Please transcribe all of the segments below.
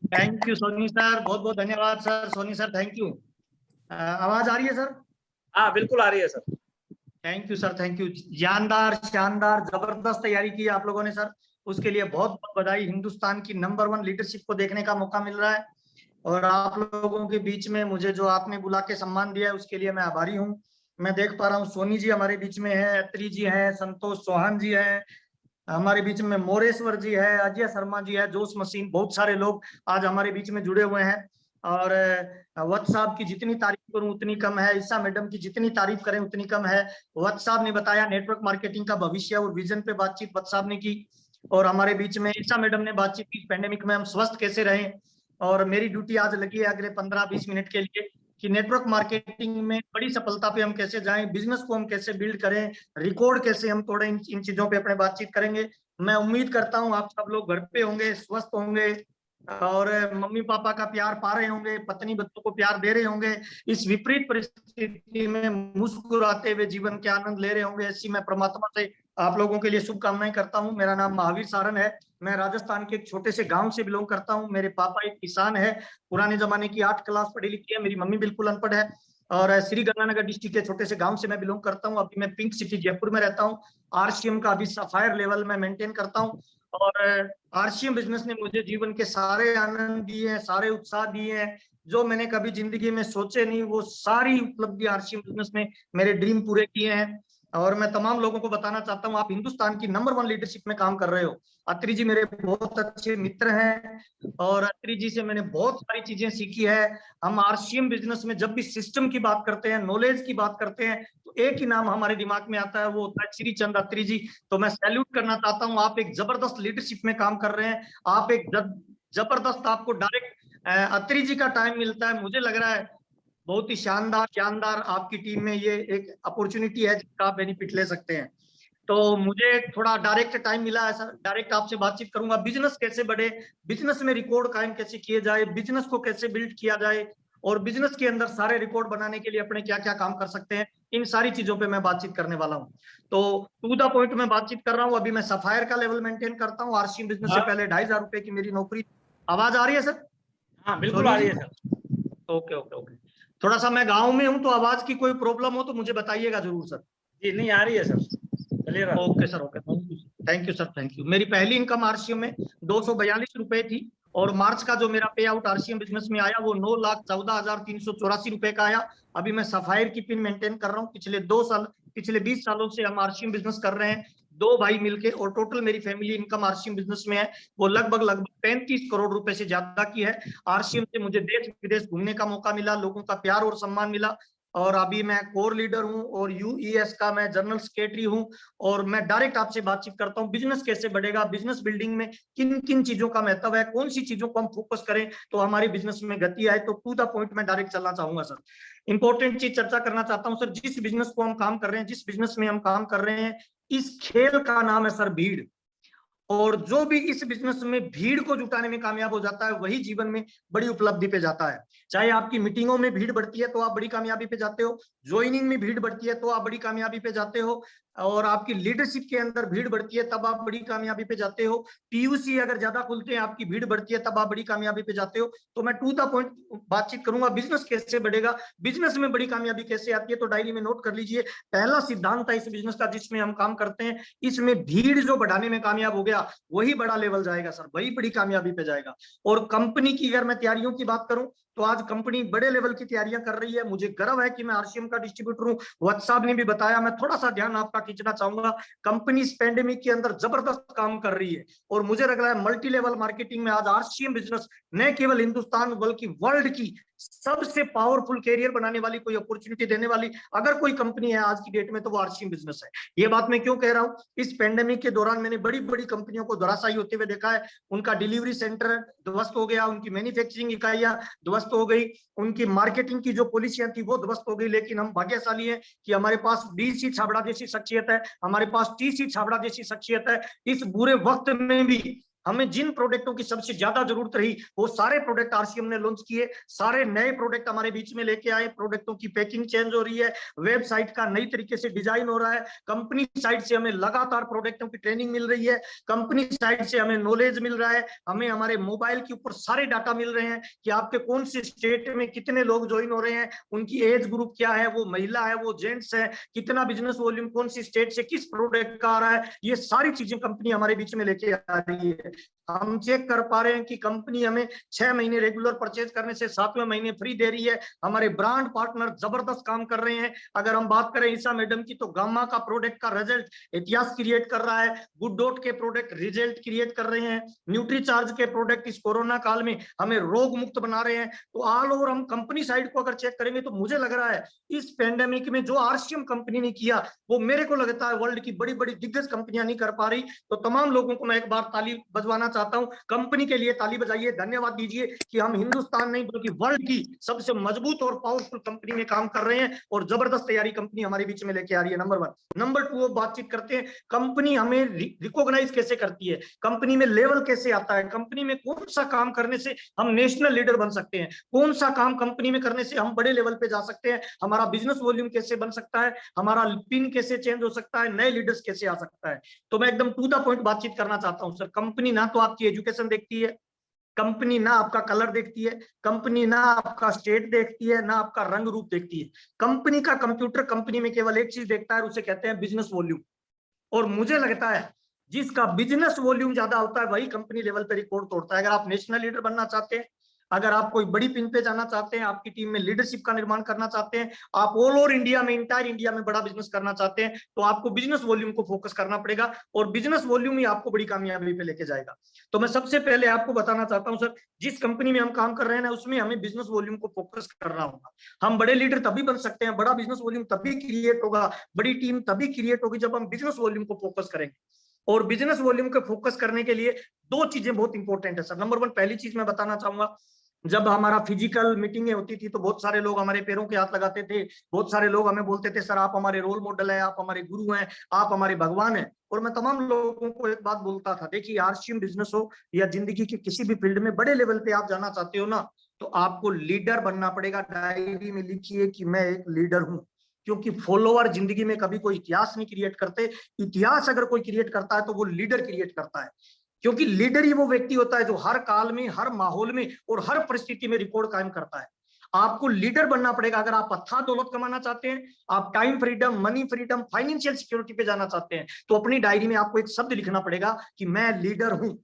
Thank you Soni sir, बहुत बहुत धन्यवाद sir. Soni sir thank you. आवाज आ रही है सर? हाँ बिल्कुल आ रही है sir. Thank you sir, thank you. जानदार, शानदार, जबरदस्त तैयारी की आप लोगों ने सर। उसके लिए बहुत बहुत बधाई। हिंदुस्तान की नंबर 1 लीडरशिप को देखने का मौका मिल रहा है और आप लोगों के बीच में मुझे जो आपने बुला के सम्मान दिया है उसके लिए मैं आभारी हूँ। मैं देख पा रहा हूँ सोनी जी हमारे बीच में है, अत्री जी है, संतोष चौहान जी है हमारे बीच में, मोरेश्वर जी है, अजय शर्मा जी है, जोश मशीन, बहुत सारे लोग आज हमारे बीच में जुड़े हुए हैं। और वत्स साहब की जितनी तारीफ करूं उतनी कम है, ईसा मैडम की जितनी तारीफ करें उतनी कम है। वत्स साहब ने बताया नेटवर्क मार्केटिंग का भविष्य और विजन पे बातचीत वत्स साहब ने की। और हमारे बीच में ईसा मैडम ने बातचीत की पैंडेमिक में हम स्वस्थ कैसे रहें। और मेरी ड्यूटी आज लगी है अगले 15-20 मिनट के लिए कि नेटवर्क मार्केटिंग में बड़ी सफलता पे हम कैसे जाएं, बिजनेस को हम कैसे बिल्ड करें, रिकॉर्ड कैसे हम तोड़ें, इन चीजों पे अपने बातचीत करेंगे। मैं उम्मीद करता हूं आप सब लोग घर पे होंगे, स्वस्थ होंगे और मम्मी पापा का प्यार पा रहे होंगे, पत्नी बच्चों को प्यार दे रहे होंगे। इस विपरीत परिस्थिति में मुस्कुराते हुए जीवन के आनंद ले रहे होंगे, ऐसी मैं परमात्मा से आप लोगों के लिए शुभकामनाएं करता हूं। मेरा नाम महावीर सारन है। मैं राजस्थान के एक छोटे से गांव से बिलोंग करता हूं। मेरे पापा एक किसान है, पुराने जमाने की 8 क्लास पढ़ी लिखी है। मेरी मम्मी बिल्कुल अनपढ़ है। और श्री गंगानगर डिस्ट्रिक्ट के छोटे से गांव से मैं बिलोंग करता हूं। अभी मैं पिंक सिटी जयपुर में रहता हूं। आरसीएम का अभी सफायर लेवल में मेंटेन करता हूं। और आरसीएम बिजनेस ने मुझे जीवन के सारे आनंद दिए हैं, सारे उत्साह दिए हैं जो मैंने कभी जिंदगी में सोचे नहीं, वो सारी उपलब्धि आरसीएम बिजनेस ने मेरे ड्रीम पूरे किए हैं। और मैं तमाम लोगों को बताना चाहता हूं आप हिंदुस्तान की नंबर 1 लीडरशिप में काम कर रहे हो। अत्री जी मेरे बहुत अच्छे मित्र हैं और अत्री जी से मैंने बहुत सारी चीजें सीखी है। हम आरसीएम बिजनेस में जब भी सिस्टम की बात करते हैं, नॉलेज की बात करते हैं, तो एक ही नाम हमारे दिमाग में आता है, वो होता है श्री चंद अत्री जी। तो मैं सैल्यूट करना चाहता हूं, आप एक जबरदस्त लीडरशिप में काम कर रहे हैं। आप एक जबरदस्त, आपको डायरेक्ट अत्री जी का टाइम मिलता है। मुझे लग रहा है बहुत ही शानदार शानदार आपकी टीम में ये एक अपॉर्चुनिटी है जिसका आप बेनिफिट ले सकते हैं। तो मुझे थोड़ा डायरेक्ट टाइम मिला है सर, डायरेक्ट आपसे बातचीत करूंगा। बिजनेस कैसे बढ़े, बिजनेस में रिकॉर्ड कायम कैसे किए जाए, बिजनेस को कैसे बिल्ड किया जाए और बिजनेस के अंदर सारे रिकॉर्ड बनाने के लिए अपने क्या क्या काम कर सकते हैं, इन सारी चीजों पे मैं बातचीत करने वाला हूँ। तो टू द पॉइंट में बातचीत कर रहा हूँ। अभी मैं सफायर का लेवल मेंटेन करता हूँ। आरसीएम बिजनेस से पहले 2,500 रुपए की मेरी नौकरी। आवाज आ रही है सर? हाँ बिल्कुल आ सोनी रही जी? है सर। Okay okay okay. थोड़ा सा मैं गाँव में हूँ तो आवाज की कोई प्रॉब्लम हो तो मुझे बताइएगा जरूर सर। जी नहीं आ रही है सर, क्लियर आ रही है। Okay sir, okay, thank you, thank you sir, thank you. मेरी पहली इनकम आरसीएम में 242 रुपए थी और मार्च का जो मेरा पे आउट आरसीएम बिजनेस में आया वो 9,14,384 रुपए का आया। अभी मैं सफायर की पिन मेंटेन कर रहा हूँ। पिछले 20 सालों से हम आरसीएम बिजनेस कर रहे हैं, दो भाई मिलके, और टोटल मेरी फैमिली इनकम आरसीएम बिजनेस में है वो लगभग लगभग 35 करोड़ रुपए से ज्यादा की है। आरसीएम से मुझे देश विदेश घूमने का मौका मिला, लोगों का प्यार और सम्मान मिला। और अभी मैं कोर लीडर हूं और यूईएस का मैं जनरल सेक्रेटरी हूं। और मैं डायरेक्ट आपसे बातचीत करता हूं बिजनेस कैसे बढ़ेगा, बिजनेस बिल्डिंग में किन किन चीजों का महत्व है, कौन सी चीजों को हम फोकस करें तो हमारी बिजनेस में गति आए। तो टू द पॉइंट में डायरेक्ट चलना चाहूंगा सर। इंपॉर्टेंट चीज चर्चा करना चाहता हूं सर। जिस बिजनेस को हम काम कर रहे हैं, जिस बिजनेस में हम काम कर रहे हैं, इस खेल का नाम है सर भीड़। और जो भी इस बिजनेस में भीड़ को जुटाने में कामयाब हो जाता है वही जीवन में बड़ी उपलब्धि पे जाता है। चाहे आपकी मीटिंगों में भीड़ बढ़ती है तो आप बड़ी कामयाबी पे जाते हो, ज्वाइनिंग में भीड़ बढ़ती है तो आप बड़ी कामयाबी पे जाते हो, और आपकी लीडरशिप के अंदर भीड़ बढ़ती है तब आप बड़ी कामयाबी पे जाते हो। पीयूसी अगर ज्यादा खुलते हैं, आपकी भीड़ बढ़ती है, तब आप बड़ी कामयाबी पे जाते हो। तो मैं टू द पॉइंट बातचीत करूंगा, बिजनेस कैसे बढ़ेगा, बिजनेस में बड़ी कामयाबी कैसे आती है। तो डायरी में नोट कर लीजिए, पहला सिद्धांत है इस बिजनेस का जिसमें हम काम करते हैं, इसमें भीड़ जो बढ़ाने में कामयाब हो गया वही बड़ा लेवल जाएगा सर, वही बड़ी कामयाबी पे जाएगा। और कंपनी की अगर मैं तैयारियों की बात करूं तो आज कंपनी बड़े लेवल की तैयारियां कर रही है। मुझे गर्व है कि मैं आरसीएम का डिस्ट्रीब्यूटर हूं। व्हाट्सएप ने भी बताया, मैं थोड़ा सा ध्यान आपका खींचना चाहूंगा। कंपनी इस पेंडेमिक के अंदर जबरदस्त काम कर रही है और मुझे लग रहा है मल्टी लेवल मार्केटिंग में आज आरसीएम बिजनेस न केवल हिंदुस्तान बल्कि वर्ल्ड की सबसे पावरफुल कैरियर बनाने वाली, कोई अपॉर्चुनिटी देने वाली अगर कोई कंपनी है आज की डेट में तो वो आरसीएम बिजनेस है। ये बात मैं क्यों कह रहा हूं, इस पेंडेमिक के दौरान मैंने बड़ी बड़ी कंपनियों को धराशायी होते हुए देखा है। उनका डिलीवरी सेंटर ध्वस्त हो गया, उनकी मैन्युफैक्चरिंग इकाइयां ध्वस्त हो गई, उनकी मार्केटिंग की जो पॉलिसियां थी वो ध्वस्त हो गई। लेकिन हम भाग्यशाली हैं कि हमारे पास डीसी छाबड़ा जैसी शख्सियत है, हमारे पास टीसी छाबड़ा जैसी शख्सियत है। इस बुरे वक्त में भी हमें जिन प्रोडक्टों की सबसे ज्यादा जरूरत रही वो सारे प्रोडक्ट आरसीएम ने लॉन्च किए, सारे नए प्रोडक्ट हमारे बीच में लेके आए। प्रोडक्टों की पैकिंग चेंज हो रही है, वेबसाइट का नई तरीके से डिजाइन हो रहा है, कंपनी साइड से हमें लगातार प्रोडक्टों की ट्रेनिंग मिल रही है, कंपनी साइड से हमें नॉलेज मिल रहा है, हमें हमारे मोबाइल के ऊपर सारे डाटा मिल रहे हैं कि आपके कौन से स्टेट में कितने लोग ज्वाइन हो रहे हैं, उनकी एज ग्रुप क्या है, वो महिला है, वो जेंट्स है, कितना बिजनेस वॉल्यूम कौन सी स्टेट से किस प्रोडक्ट का आ रहा है, ये सारी चीजें कंपनी हमारे बीच में लेके आ रही है। हम चेक कर पा रहे हैं कि कंपनी हमें 6 महीने रेगुलर परचेज करने से 7वें महीने फ्री दे रही है। हमारे ब्रांड पार्टनर जबरदस्त काम कर रहे हैं। अगर हम बात करें ईसा मैडम की, तो गामा का प्रोडक्ट का रिजल्ट इतिहास क्रिएट कर रहा है, गुड डॉट के प्रोडक्ट रिजल्ट क्रिएट कर रहे हैं, न्यूट्री चार्ज के प्रोडक्ट इस कोरोना काल में हमें रोग मुक्त बना रहे हैं। तो ऑल ओवर हम कंपनी साइड को अगर चेक करेंगे तो मुझे लग रहा है इस पेंडेमिक में जो आरसीएम कंपनी ने किया वो मेरे को लगता है वर्ल्ड की बड़ी बड़ी दिग्गज कंपनियां नहीं कर पा रही। तो तमाम लोगों को मैं एक बार ताली बजवाना चाहता हूं, कंपनी के लिए ताली बजाइए, धन्यवाद दीजिए कि हम हिंदुस्तान नहीं बल्कि वर्ल्ड की सबसे मजबूत और पावरफुल कंपनी में काम कर रहे हैं और जबरदस्त तैयारी कंपनी हमारे बीच में लेके आ रही है। नंबर 1। नंबर 2 बातचीत करते हैं, कंपनी हमें रिकॉग्नाइज कैसे करती है, कंपनी में लेवल कैसे आता है, कंपनी में कौन सा काम करने से हम नेशनल लीडर बन सकते हैं, कौन सा काम कंपनी में करने से हम बड़े लेवल पे जा सकते हैं, हमारा बिजनेस वॉल्यूम कैसे बन सकता है, हमारा पिन कैसे चेंज हो सकता है, नए लीडर्स कैसे आ सकता है। तो मैं एकदम टू द पॉइंट बातचीत करना चाहता हूं सर। कंपनी ना तो आपकी एजुकेशन देखती है, कंपनी ना आपका कलर देखती है, कंपनी ना आपका स्टेट देखती है, ना आपका रंग रूप देखती है। कंपनी का कंप्यूटर कंपनी में केवल एक चीज देखता है, उसे कहते हैं बिजनेस वॉल्यूम। और मुझे लगता है जिसका बिजनेस वॉल्यूम ज्यादा होता है वही कंपनी लेवल पे रिकॉर्ड तोड़ता है। अगर आप नेशनल लीडर बनना चाहते हैं, अगर आप कोई बड़ी पिन पे जाना चाहते हैं, आपकी टीम में लीडरशिप का निर्माण करना चाहते हैं, आप ऑल ओवर इंडिया में, इंटायर इंडिया में बड़ा बिजनेस करना चाहते हैं, तो आपको बिजनेस वॉल्यूम को फोकस करना पड़ेगा और बिजनेस वॉल्यूम ही आपको बड़ी कामयाबी पे लेके जाएगा। तो मैं सबसे पहले आपको बताना चाहता हूं सर, जिस कंपनी में हम काम कर रहे हैं ना उसमें हमें बिजनेस वॉल्यूम को फोकस करना होगा। हम बड़े लीडर तभी बन सकते हैं, बड़ा बिजनेस वॉल्यूम तभी क्रिएट होगा, बड़ी टीम तभी क्रिएट होगी जब हम बिजनेस वॉल्यूम को फोकस करेंगे। और बिजनेस वॉल्यूम को फोकस करने के लिए 2 चीजें बहुत इंपॉर्टेंट है सर। नंबर 1, पहली चीज मैं बताना चाहूंगा, जब हमारा फिजिकल मीटिंगें होती थी तो बहुत सारे लोग हमारे पैरों के हाथ लगाते थे, बहुत सारे लोग हमें बोलते थे सर आप हमारे रोल मॉडल है, आप हमारे गुरु हैं, आप हमारे भगवान हैं। और मैं तमाम लोगों को एक बात बोलता था, देखिए आरसीएम बिजनेस हो या जिंदगी के किसी भी फील्ड में बड़े लेवल पे आप जाना चाहते हो ना, तो आपको लीडर बनना पड़ेगा। डायरी में लिखिए कि मैं एक लीडर हूं, क्योंकि फॉलोअर जिंदगी में कभी कोई इतिहास नहीं क्रिएट करते। इतिहास अगर कोई क्रिएट करता है तो वो लीडर क्रिएट करता है, क्योंकि लीडर ही वो व्यक्ति होता है जो हर काल में, हर माहौल में और हर परिस्थिति में रिकॉर्ड कायम करता है। आपको लीडर बनना पड़ेगा अगर आप अथाह दौलत कमाना चाहते हैं, आप time freedom, money freedom, financial security पे जाना चाहते हैं, तो अपनी डायरी में आपको एक शब्द लिखना पड़ेगा कि मैं लीडर हूं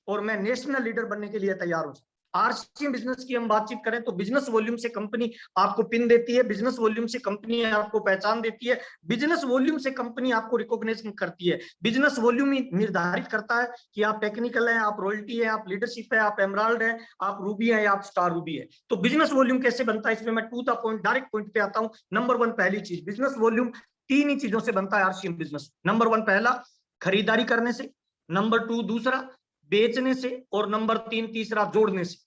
और मैं नेशनल लीडर बनने के लिए तैयार हूं। आरसीएम बिजनेस की हम बातचीत करें तो बिजनेस वॉल्यूम से कंपनी आपको पिन देती है, बिजनेस वॉल्यूम से कंपनी आपको पहचान देती है, बिजनेस वॉल्यूम से कंपनी आपको रिकॉग्नाइज करती है। बिजनेस वॉल्यूम ही निर्धारित करता है कि आप टेक्निकल हैं, आप रॉयल्टी है, आप लीडरशिप है, आप एमराल्ड है, आप रूबी है या आप स्टार रूबी है। तो बिजनेस वॉल्यूम कैसे बनता है, इसमें मैं to the point, direct point पे आता हूं। नंबर 1, पहली चीज, बिजनेस वॉल्यूम 3 ही चीजों से बनता है आरसीएम बिजनेस। नंबर 1 पहला खरीदारी करने से, नंबर 2 दूसरा बेचने से, और नंबर 3 तीसरा जोड़ने से।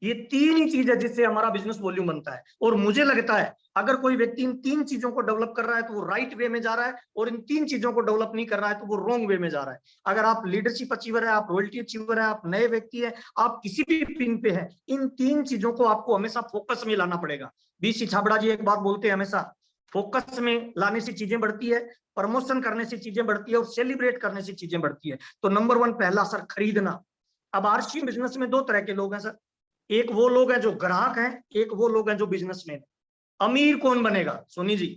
ये 3 ही चीज है जिससे हमारा बिजनेस वॉल्यूम बनता है। और मुझे लगता है अगर कोई व्यक्ति इन 3 चीजों को डेवलप कर रहा है तो वो राइट वे में जा रहा है, और इन 3 चीजों को डेवलप नहीं कर रहा है तो वो रॉन्ग वे में जा रहा है। अगर आप लीडरशिप अचीवर है, आप रॉयल्टी अचीवर है, आप नए व्यक्ति है, आप किसी भी पिन पे है, इन 3 चीजों को आपको हमेशा फोकस में लाना पड़ेगा। बीसी छाबड़ा जी एक बात बोलते हैं हमेशा, फोकस में लाने से चीजें बढ़ती है, प्रमोशन करने से चीजें बढ़ती है, और सेलिब्रेट करने से चीजें बढ़ती है। तो नंबर 1 पहला सर, खरीदना। अब आरसीएम बिजनेस में 2 तरह के लोग हैं सर, एक वो लोग हैं जो ग्राहक हैं, एक वो लोग हैं जो बिजनेसमैन। अमीर कौन बनेगा, सोनी जी?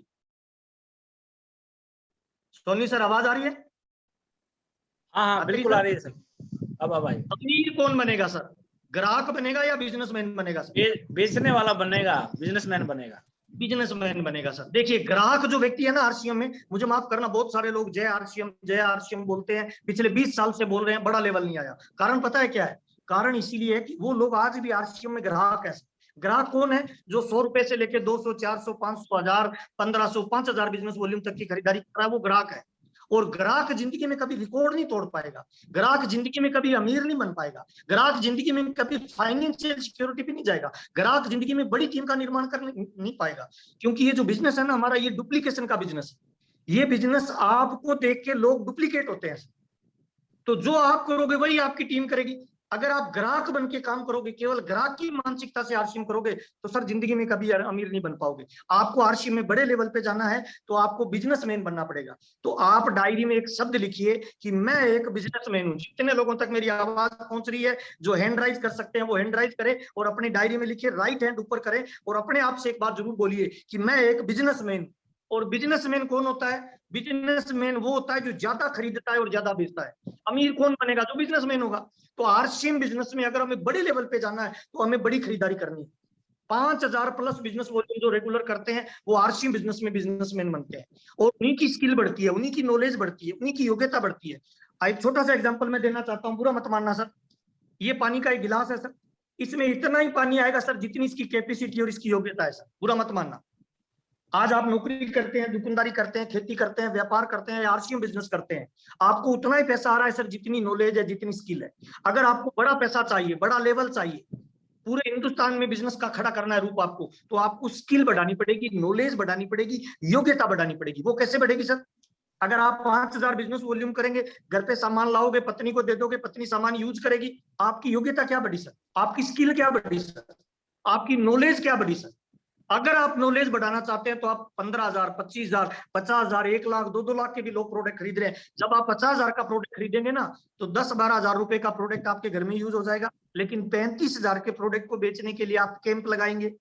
सोनी सर आवाज आ रही है? हाँ बिल्कुल आ रही है सर। अब आई। अमीर कौन बनेगा सर, ग्राहक बनेगा या बिजनेसमैन बनेगा सर? बेचने वाला बनेगा, बिजनेसमैन बनेगा। बिजनेसमैन बनेगा सर। देखिए ग्राहक जो व्यक्ति है ना आरसीएम में, मुझे माफ करना बहुत सारे लोग जय आरसीएम बोलते हैं, पिछले 20 साल से बोल रहे हैं, बड़ा लेवल नहीं आया। कारण पता है क्या है? कारण इसीलिए है कि वो लोग आज भी आरसीएम में ग्राहक है। ग्राहक कौन है? जो 100 रुपए से लेकर 200, 400, 500, 1000, 1500, 5000 बिजनेस वॉल्यूम तक की खरीदारी कर रहा है, वो ग्राहक है। और ग्राहक जिंदगी में कभी रिकॉर्ड नहीं तोड़ पाएगा, ग्राहक जिंदगी में कभी अमीर नहीं बन पाएगा, ग्राहक जिंदगी में कभी फाइनेंशियल सिक्योरिटी पे नहीं जाएगा, ग्राहक जिंदगी में बड़ी टीम का निर्माण कर नहीं पाएगा। क्योंकि ये जो बिजनेस है ना हमारा, ये डुप्लीकेशन का बिजनेस है। ये बिजनेस आपको देख के लोग डुप्लीकेट होते हैं। तो जो आप करोगे वही आपकी टीम करेगी। अगर आप ग्राहक बन के काम करोगे, केवल ग्राहक की मानसिकता से आरसीएम करोगे, तो सर जिंदगी में कभी अमीर नहीं बन पाओगे। आपको आरसीएम में बड़े लेवल पे जाना है तो आपको बिजनेसमैन बनना पड़ेगा। तो आप डायरी में एक शब्द लिखिए कि मैं एक बिजनेसमैन हूं। जितने लोगों तक मेरी आवाज पहुंच रही है, जो हैंड राइज कर सकते हैं वो हैंड राइज करें और अपनी डायरी में लिखिए, राइट हैंड ऊपर करें और अपने आप से एक बात जरूर बोलिए कि मैं एक बिजनेसमैन। और बिजनेसमैन कौन होता है? बिजनेसमैन वो होता है जो ज्यादा खरीदता है और ज्यादा बेचता है। अमीर कौन बनेगा? जो बिजनेसमैन होगा। तो आरसीएम बिजनेस में अगर हमें बड़े लेवल पे जाना है तो हमें बड़ी खरीदारी करनी है। 5,000 प्लस बिजनेस वॉल्यूम जो रेगुलर करते हैं वो आरसीएम बिजनेस में बिजनेसमैन बनते हैं। और उन्हीं की स्किल बढ़ती है, उन्हीं की नॉलेज बढ़ती है, उन्हीं की योग्यता बढ़ती है। एक छोटा सा एग्जांपल मैं देना चाहता हूँ, बुरा मत मानना सर। ये पानी का एक गिलास है सर, इसमें इतना ही पानी आएगा सर जितनी इसकी कैपेसिटी और इसकी योग्यता है सर, बुरा मत मानना। आज आप नौकरी करते हैं, दुकानदारी करते हैं, खेती करते हैं, व्यापार करते हैं या आरसीएम बिजनेस करते हैं, आपको उतना ही पैसा आ रहा है सर जितनी नॉलेज है, जितनी स्किल है। अगर आपको बड़ा पैसा चाहिए, बड़ा लेवल चाहिए, पूरे हिंदुस्तान में बिजनेस का खड़ा करना है रूप आपको, तो आपको स्किल बढ़ानी पड़ेगी, नॉलेज बढ़ानी पड़ेगी, योग्यता बढ़ानी पड़ेगी। वो कैसे बढ़ेगी सर? अगर आप 5,000 बिजनेस वॉल्यूम करेंगे, घर पे सामान लाओगे, पत्नी को दे दोगे, पत्नी सामान यूज करेगी, आपकी योग्यता क्या बढ़ी सर? आपकी स्किल क्या बढ़ी सर? आपकी नॉलेज क्या बढ़ी सर? अगर आप नॉलेज बढ़ाना चाहते हैं तो आप 15,000, 25,000, 50,000, 1 लाख, 2-2 लाख के भी लोग प्रोडक्ट खरीद रहे हैं। जब आप 50,000 का प्रोडक्ट खरीदेंगे ना, तो 10-12,000 रुपए का प्रोडक्ट आपके घर में यूज हो जाएगा। लेकिन 35,000 के प्रोडक्ट को बेचने के लिए आप कैंप लगाएंगे,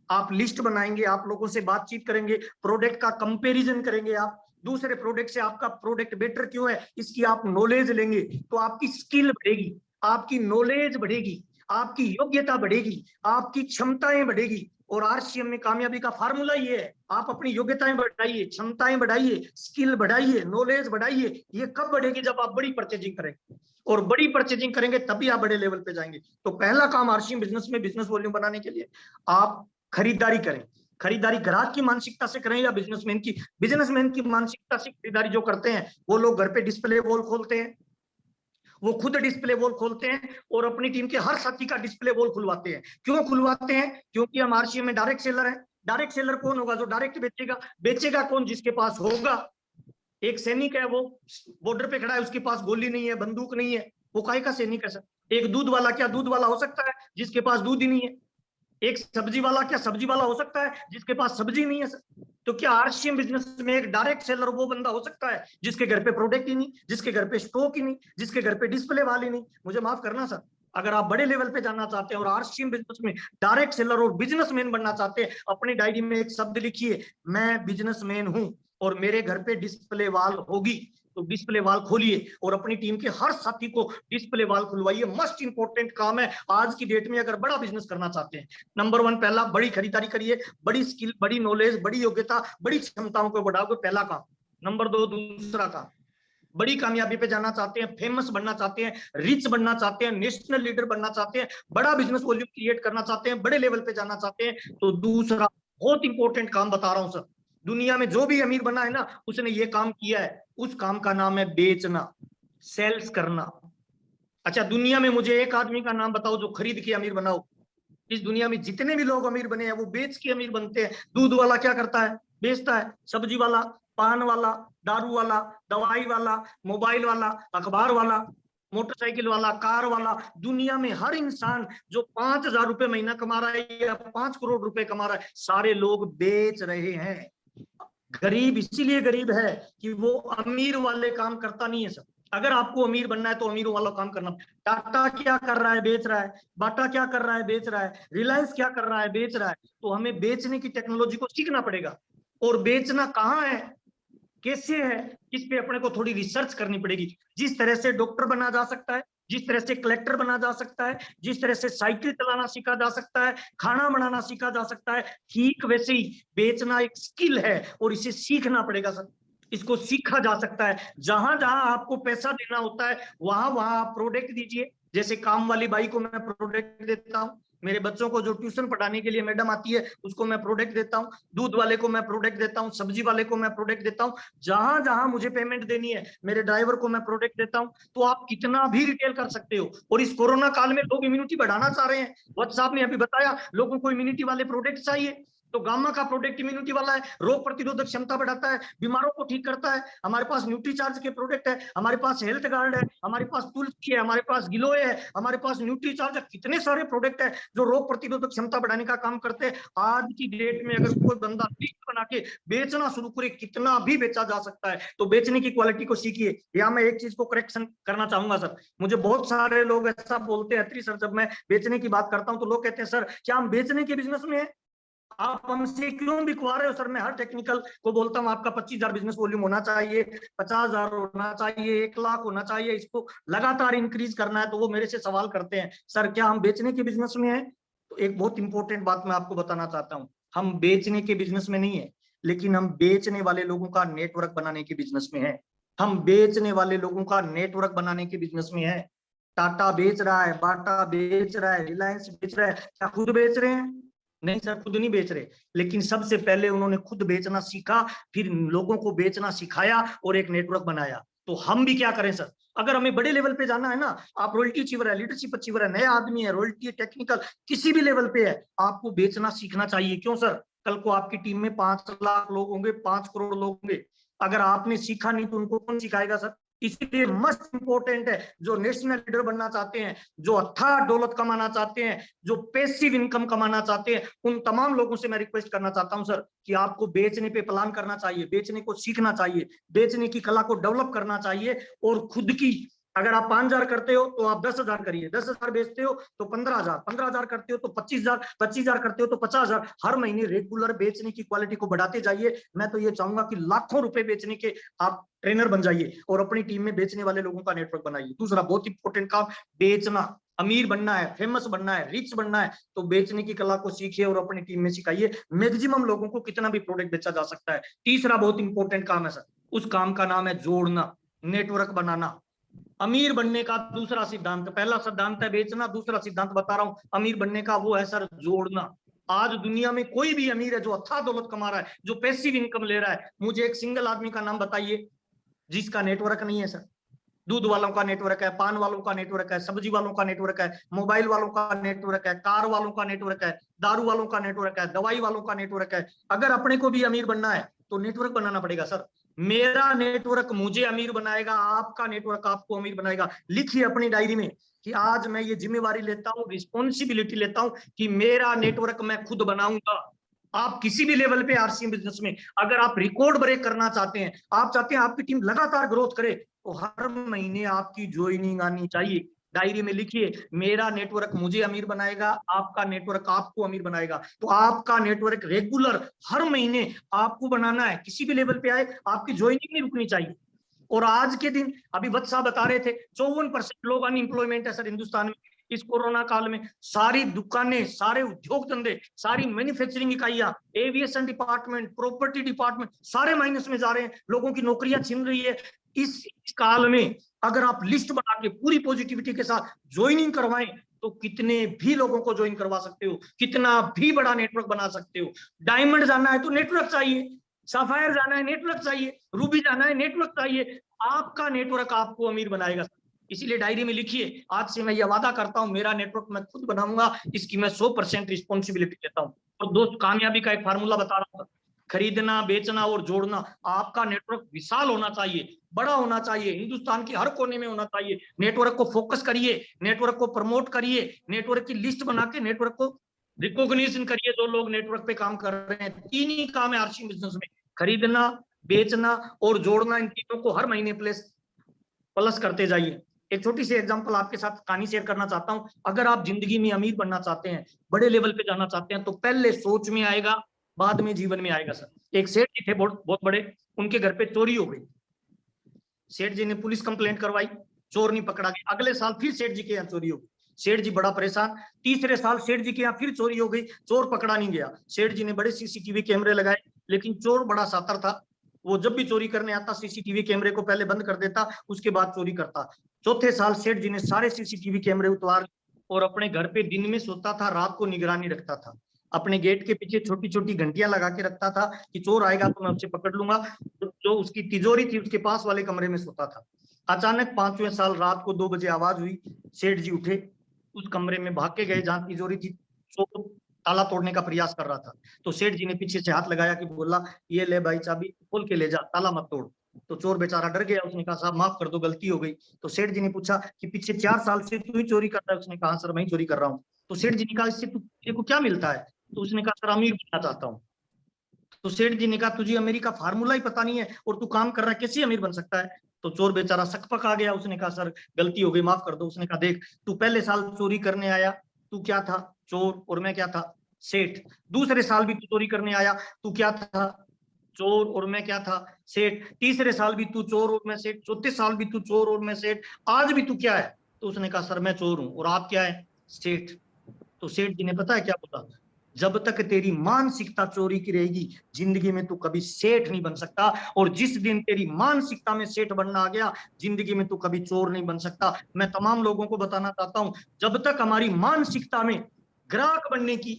आप लिस्ट बनाएंगे, आप लोगों से बातचीत करेंगे, प्रोडक्ट का कंपेरिजन करेंगे, आप दूसरे प्रोडक्ट से आपका प्रोडक्ट बेटर क्यों है इसकी आप नॉलेज लेंगे, तो आपकी स्किल बढ़ेगी, आपकी नॉलेज बढ़ेगी, आपकी योग्यता बढ़ेगी, आपकी क्षमताएं बढ़ेगी। और आरसीएम में कामयाबी का फार्मूला ये है, आप अपनी योग्यताएं बढ़ाइए, क्षमताएं बढ़ाइए, स्किल बढ़ाइए, नॉलेज बढ़ाइए। ये कब बढ़ेगी? जब आप बड़ी परचेजिंग करेंगे, और बड़ी परचेजिंग करेंगे तभी आप बड़े लेवल पे जाएंगे। तो पहला काम आरसीएम बिजनेस में बिजनेस वॉल्यूम बनाने के लिए आप खरीदारी करें। खरीदारी ग्राहक की मानसिकता से करें या बिजनेसमैन की? बिजनेसमैन की मानसिकता से खरीदारी जो करते हैं वो लोग घर पे डिस्प्ले वॉल खोलते हैं, वो खुद डिस्प्ले वॉल खोलते हैं और अपनी टीम के हर साथी का डिस्प्ले वॉल खुलवाते हैं। क्यों खुलवाते हैं? क्योंकि हम आरसीएम में डायरेक्ट सेलर है। डायरेक्ट सेलर कौन होगा? जो डायरेक्ट बेचेगा। बेचेगा कौन? जिसके पास होगा। एक सैनिक है, वो बॉर्डर पे खड़ा है, उसके पास गोली नहीं है, बंदूक नहीं है, वो काहे का सैनिक है सर? एक दूध वाला क्या दूध वाला हो सकता है जिसके पास दूध ही नहीं है? एक सब्जी वाला क्या सब्जी वाला हो सकता है जिसके पास सब्जी नहीं है सर? तो क्या आरसीएम बिजनेस में एक डायरेक्ट सेलर वो बंदा हो सकता है जिसके घर पे प्रोडक्ट ही नहीं, जिसके घर पे स्टॉक ही नहीं, जिसके घर पे डिस्प्ले वाली नहीं? मुझे माफ करना सर, अगर आप बड़े लेवल पे जाना चाहते हैं और आरसीएम बिजनेस में डायरेक्ट सेलर और बिजनेसमैन बनना चाहते हैं, अपनी डायरी में एक शब्द लिखिए, मैं बिजनेसमैन हूं और मेरे घर पे डिस्प्ले वाल होगी। तो डिस्प्ले वाल खोलिए और अपनी टीम के हर साथी को डिस्प्ले वाल खुलवाइए। मस्ट इंपॉर्टेंट काम है आज की डेट में अगर बड़ा बिजनेस करना चाहते हैं। नंबर 1 पहला बड़ी खरीदारी करिए, बड़ी स्किल, बड़ी नॉलेज, बड़ी योग्यता, बड़ी क्षमताओं को बढ़ाओगे, पहला काम। नंबर 2 दूसरा काम, बड़ी कामयाबी पे जाना चाहते हैं, फेमस बनना चाहते हैं, रिच बनना चाहते हैं, नेशनल लीडर बनना चाहते हैं, बड़ा बिजनेस वॉल्यूम क्रिएट करना चाहते हैं, बड़े लेवल पे जाना चाहते हैं, तो दूसरा बहुत इंपॉर्टेंट काम बता रहा हूं सर। दुनिया में जो भी अमीर बना है ना, उसने ये काम किया है। उस काम का नाम है बेचना, सेल्स करना। अच्छा, दुनिया में मुझे एक आदमी का नाम बताओ जो खरीद के अमीर बनाओ। इस दुनिया में जितने भी लोग अमीर बने हैं वो बेच के अमीर बनते हैं। दूध वाला क्या करता है? बेचता है। सब्जी वाला, पान वाला, दारू वाला, दवाई वाला, मोबाइल वाला, अखबार वाला, मोटरसाइकिल वाला, कार वाला, दुनिया में हर इंसान जो 5,000 रुपए महीना कमा रहा है या 5 करोड़ रुपए कमा रहा है, सारे लोग बेच रहे हैं। गरीब इसीलिए गरीब है कि वो अमीर वाले काम करता नहीं है सर। अगर आपको अमीर बनना है तो अमीरों वाला काम करना। टाटा क्या कर रहा है? बेच रहा है। बाटा क्या कर रहा है? बेच रहा है। रिलायंस क्या कर रहा है? बेच रहा है। तो हमें बेचने की टेक्नोलॉजी को सीखना पड़ेगा। और बेचना कहाँ है, कैसे है, इस पे अपने को थोड़ी रिसर्च करनी पड़ेगी। जिस तरह से डॉक्टर बना जा सकता है, जिस तरह से कलेक्टर बना जा सकता है, जिस तरह से साइकिल चलाना सीखा जा सकता है, खाना बनाना सीखा जा सकता है, ठीक वैसे ही बेचना एक स्किल है और इसे सीखना पड़ेगा सर। इसको सीखा जा सकता है। जहां जहां आपको पैसा देना होता है वहां वहां आप प्रोडक्ट दीजिए। जैसे काम वाली बाई को मैं प्रोडक्ट देता हूँ, मेरे बच्चों को जो ट्यूशन पढ़ाने के लिए मैडम आती है उसको मैं प्रोडक्ट देता हूँ, दूध वाले को मैं प्रोडक्ट देता हूँ, सब्जी वाले को मैं प्रोडक्ट देता हूँ, जहां जहां मुझे पेमेंट देनी है मेरे ड्राइवर को मैं प्रोडक्ट देता हूँ। तो आप कितना भी रिटेल कर सकते हो। और इस कोरोना काल में लोग इम्यूनिटी बढ़ाना चाह रहे हैं। व्हाट्सएप ने अभी बताया लोगों को इम्यूनिटी वाले प्रोडक्ट चाहिए। तो गामा का प्रोडक्ट इम्यूनिटी वाला है, रोग प्रतिरोधक क्षमता बढ़ाता है, बीमारों को ठीक करता है। हमारे पास न्यूट्रीचार्ज के प्रोडक्ट है, हमारे पास हेल्थ गार्ड है, हमारे पास तुलसी है, हमारे पास गिलोय है, हमारे पास न्यूट्रीचार्ज है। कितने सारे प्रोडक्ट है जो रोग प्रतिरोधक क्षमता बढ़ाने का काम करते हैं। आज की डेट में अगर कोई बंदा लिस्ट बना के बेचना शुरू करे, कितना भी बेचा जा सकता है। तो बेचने की क्वालिटी को सीखिए। या मैं एक चीज को करेक्शन करना चाहूंगा सर, मुझे बहुत सारे लोग ऐसा बोलते हैं सर, जब मैं बेचने की बात करता हूं तो लोग कहते हैं सर क्या हम बेचने के बिजनेस में है, आप हमसे क्यों बिकवा रहे हो। सर मैं हर टेक्निकल को बोलता हूँ आपका 25,000 बिजनेस वॉल्यूम होना चाहिए, 50,000 होना चाहिए, 1 लाख होना चाहिए, इसको लगातार इंक्रीज करना है। तो वो मेरे से सवाल करते हैं सर क्या हम बेचने के बिजनेस में है। तो एक बहुत इंपॉर्टेंट बात मैं आपको बताना चाहता हूँ, हम बेचने के बिजनेस में नहीं है, लेकिन हम बेचने वाले लोगों का नेटवर्क बनाने के बिजनेस में है। हम बेचने वाले लोगों का नेटवर्क बनाने के बिजनेस में है। टाटा बेच रहा है, बाटा बेच रहा है, रिलायंस बेच रहा है, क्या खुद बेच रहे हैं? नहीं सर, खुद नहीं बेच रहे, लेकिन सबसे पहले उन्होंने खुद बेचना सीखा, फिर लोगों को बेचना सिखाया और एक नेटवर्क बनाया। तो हम भी क्या करें सर, अगर हमें बड़े लेवल पे जाना है ना, आप रॉयल्टी अचीवर है, लीडरशिप अचीवर है, नए आदमी है, रॉयल्टी टेक्निकल किसी भी लेवल पे है, आपको बेचना सीखना चाहिए। क्यों सर, कल को आपकी टीम में 5 लाख लोग होंगे, 5 करोड़ लोग होंगे, अगर आपने सीखा नहीं तो उनको कौन सिखाएगा सर। इसलिए मस्ट इंपॉर्टेंट है, जो नेशनल लीडर बनना चाहते हैं, जो अथाह दौलत कमाना चाहते हैं, जो पैसिव इनकम कमाना चाहते हैं, उन तमाम लोगों से मैं रिक्वेस्ट करना चाहता हूं सर कि आपको बेचने पे प्लान करना चाहिए, बेचने को सीखना चाहिए, बेचने की कला को डेवलप करना चाहिए। और खुद की, अगर आप 5,000 करते हो तो आप 10,000 करिए, 10,000 बेचते हो तो 15,000, 15,000 करते हो तो 25,000, 25,000 करते हो तो 50,000। हर महीने रेगुलर बेचने की क्वालिटी को बढ़ाते जाइए। मैं तो ये चाहूंगा कि लाखों रुपए बेचने के आप ट्रेनर बन जाइए और अपनी टीम में बेचने वाले लोगों का नेटवर्क बनाइए। दूसरा बहुत इंपॉर्टेंट काम, बेचना। अमीर बनना है, फेमस बनना है, रिच बनना है, तो बेचने की कला को सीखिए और अपनी टीम में सिखाइए। मैक्सिमम लोगों को कितना भी प्रोडक्ट बेचा जा सकता है। तीसरा बहुत इंपॉर्टेंट काम है सर, उस काम का नाम है जोड़ना, नेटवर्क बनाना। अमीर बनने का दूसरा सिद्धांत, पहला सिद्धांत है बेचना, दूसरा सिद्धांत बता रहा हूं अमीर बनने का, वो है सर जोड़ना। आज दुनिया में कोई भी अमीर है जो अथाह दौलत कमा रहा है, जो पैसिव इनकम ले रहा है, मुझे एक सिंगल आदमी का नाम बताइए जिसका नेटवर्क नहीं है सर। दूध वालों का नेटवर्क है, पान वालों का नेटवर्क है, सब्जी वालों का नेटवर्क है, मोबाइल वालों का नेटवर्क है, कार वालों का नेटवर्क है, दारू वालों का नेटवर्क है, दवाई वालों का नेटवर्क है। अगर अपने को भी अमीर बनना है तो नेटवर्क बनाना पड़ेगा सर। मेरा नेटवर्क मुझे अमीर बनाएगा, आपका नेटवर्क आपको अमीर बनाएगा। लिखिए अपनी डायरी में कि आज मैं ये जिम्मेवारी लेता हूँ, रिस्पॉन्सिबिलिटी लेता हूँ कि मेरा नेटवर्क मैं खुद बनाऊंगा। आप किसी भी लेवल पे आरसीएम बिजनेस में अगर आप रिकॉर्ड ब्रेक करना चाहते हैं, आप चाहते हैं आपकी टीम लगातार ग्रोथ करे, तो हर महीने आपकी ज्वाइनिंग आनी चाहिए। डायरी में लिखिए, मेरा नेटवर्क मुझे अमीर बनाएगा, आपका नेटवर्क आपको अमीर बनाएगा। तो आपका नेटवर्क रेगुलर हर महीने आपको बनाना है, किसी भी लेवल पे आए आपकी ज्वाइनिंग नहीं रुकनी चाहिए। और आज के दिन अभी वत्सा बता रहे थे 54% लोग अनएम्प्लॉयमेंट है सर हिंदुस्तान में। इस कोरोना काल में सारी दुकानें, सारे उद्योग धंधे, सारी मैन्युफैक्चरिंग इकाइयां, एविएशन डिपार्टमेंट, प्रॉपर्टी डिपार्टमेंट, सारे माइनस में जा रहे हैं, लोगों की नौकरियां छिन रही है। इस काल में अगर आप लिस्ट बना के पूरी पॉजिटिविटी के साथ ज्वाइनिंग करवाएं तो कितने भी लोगों को ज्वाइन करवा सकते हो, कितना भी बड़ा नेटवर्क बना सकते हो। डायमंड जाना है तो नेटवर्क चाहिए, सफायर जाना है नेटवर्क चाहिए, रूबी जाना है नेटवर्क चाहिए। आपका नेटवर्क आपको अमीर बनाएगा। इसीलिए डायरी में लिखिए, आज से मैं यह वादा करता हूं मेरा नेटवर्क मैं खुद बनाऊंगा, इसकी मैं 100% रिस्पॉन्सिबिलिटी लेता हूं। और दोस्त कामयाबी का एक फार्मूला बता रहा हूं, खरीदना, बेचना और जोड़ना। आपका नेटवर्क विशाल होना चाहिए, बड़ा होना चाहिए, हिंदुस्तान के हर कोने में होना चाहिए। नेटवर्क को फोकस करिए, नेटवर्क को प्रमोट करिए, नेटवर्क की लिस्ट बना के नेटवर्क को रिकॉग्निशन करिए। जो लोग नेटवर्क पे काम कर रहे हैं, 3 ही काम है आरसी बिजनेस में, खरीदना, बेचना और जोड़ना। इन तीनों को हर महीने प्लस करते जाइए। एक छोटी सी एग्जांपल आपके साथ कहानी शेयर करना चाहता हूं। अगर आप जिंदगी में अमीर बनना चाहते हैं, बड़े लेवल पे जाना चाहते हैं, तो पहले सोच में आएगा, बाद में जीवन में आएगा सर। एक सेठ जी थे बहुत बहुत बड़े, उनके घर पे चोरी हो गई। सेठ जी ने पुलिस कंप्लेंट करवाई, चोर नहीं पकड़ा गया। अगले साल फिर सेठ जी के यहाँ चोरी हो गई, सेठ जी बड़ा परेशान। तीसरे साल सेठ जी के यहाँ फिर चोरी हो गई, चोर पकड़ा नहीं गया। सेठ जी ने बड़े सीसीटीवी कैमरे लगाए, लेकिन चोर बड़ा शातिर था, वो जब भी चोरी करने आता सीसीटीवी कैमरे को पहले बंद कर देता, उसके बाद चोरी करता। चौथे साल सेठ जी ने सारे सीसीटीवी कैमरे उतार और अपने घर पे दिन में सोता था, रात को निगरानी रखता था। अपने गेट के पीछे छोटी छोटी घंटियां लगा के रखता था कि चोर आएगा तो मैं उससे पकड़ लूंगा। जो उसकी तिजोरी थी उसके पास वाले कमरे में सोता था। अचानक 5वें साल रात को 2 बजे आवाज हुई, सेठ जी उठे, उस कमरे में भाग के गए जहां तिजोरी थी, चोर ताला तोड़ने का प्रयास कर रहा था। तो सेठ जी ने पीछे से हाथ लगाया कि बोला, ये ले भाई चाबी, खोल के ले जा, ताला मत तोड़। तो चोर बेचारा डर गया, उसने कहा साहब माफ कर दो, गलती हो गई। तो सेठ जी ने पूछा कि पिछले 4 साल से तू ही चोरी कर रहा है? उसने कहा सर मैं ही चोरी कर रहा हूँ। तो सेठ जी ने कहा इससे तुझे को क्या मिलता है? तो उसने कहा सर अमीर बनना चाहता हूँ। तो सेठ जी ने कहा तुझे अमीरी का फार्मूला ही पता नहीं है और तू काम कर रहा है, कैसे अमीर बन सकता है? तो चोर बेचारा सकपक आ गया, उसने कहा सर गलती हो गई, माफ कर दो। उसने कहा देख, तू पहले साल चोरी करने आया, तू क्या था? चोर, और मैं क्या था? सेठ। दूसरे साल भी तू चोरी करने आया, तू क्या था? चोर, और मैं क्या था? सेठ। तीसरे साल भी तू चोर और मैं सेठ, चौथे साल भी तू चोर और मैं सेठ, आज भी तू क्या है? तो उसने कहा सर मैं चोर हूं, और आप क्या है? सेठ। तो सेठ जी ने पता है क्या बोला? जब तक तेरी मानसिकता चोरी की रहेगी, जिंदगी में तू कभी सेठ नहीं बन सकता, और जिस दिन तेरी मानसिकता में सेठ बनना आ गया, जिंदगी में तू कभी चोर नहीं बन सकता। मैं तमाम लोगों को बताना चाहता हूं, जब तक हमारी मानसिकता में ग्राहक बनने की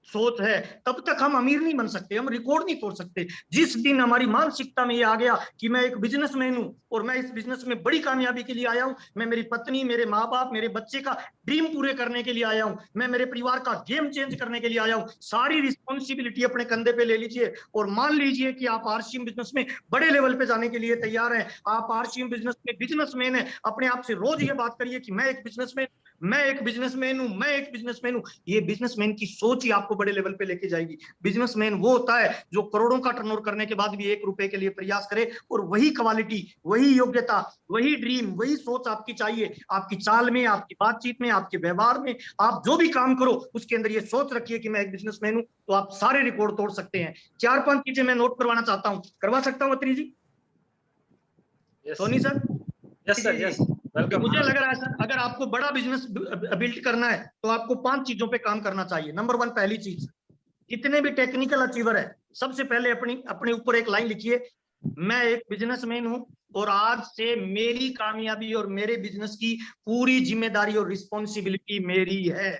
सोच है, तब तक हम अमीर नहीं बन सकते, हम रिकॉर्ड नहीं तोड़ सकते। जिस दिन हमारी मानसिकता में ये आ गया कि मैं एक बिजनेसमैन हूं और मैं इस बिजनेस में बड़ी कामयाबी के लिए आया हूं, मैं मेरी पत्नी, मेरे माँ बाप, मेरे बच्चे का ड्रीम पूरे करने के लिए आया हूं, मैं मेरे परिवार का गेम चेंज करने के लिए आया हूं, सारी रिस्पॉन्सिबिलिटी अपने कंधे पे ले लीजिए और मान लीजिए कि आप आरसीएम बिजनेस में बड़े लेवल पे जाने के लिए तैयार हैं। आप आरसीएम बिजनेस में बिजनेसमैन है, अपने आप से रोज ये बात करिए कि मैं एक बिजनेसमैन, मैं एक बिजनेसमैन हूं, मैं एक बिजनेसमैन हूं। ये बिजनेसमैन की सोच ही आपको बड़े लेवल पे लेके जाएगी। बिजनेसमैन वो होता है जो करोड़ों का टर्नओवर करने के बाद भी 1 रुपए के लिए प्रयास करे, और वही क्वालिटी, वही योग्यता, वही ड्रीम, वही सोच आपकी चाहिए। आपकी चाल में, आपकी बातचीत में, आपके व्यवहार में, आप जो भी काम करो उसके अंदर ये सोच रखिए कि मैं एक बिजनेसमैन हूं, तो आप सारे रिकॉर्ड तोड़ सकते हैं। 4-5 चीजें मैं नोट करवाना चाहता हूं, करवा सकता हूं अत्री जी? सोनी सर? यस सर, जी यस, जी। वेलकम। मुझे लग रहा है सर, अगर आपको बड़ा बिजनेस बिल्ड करना है तो आपको 5 चीजों पे काम करना चाहिए। नंबर 1, पहली चीज, जितने भी टेक्निकल अचीवर है, सबसे पहले अपनी अपने ऊपर एक लाइन लिखिए, मैं एक बिजनेसमैन हूं और आज से मेरी कामयाबी और मेरे बिजनेस की पूरी जिम्मेदारी और रिस्पॉन्सिबिलिटी मेरी है।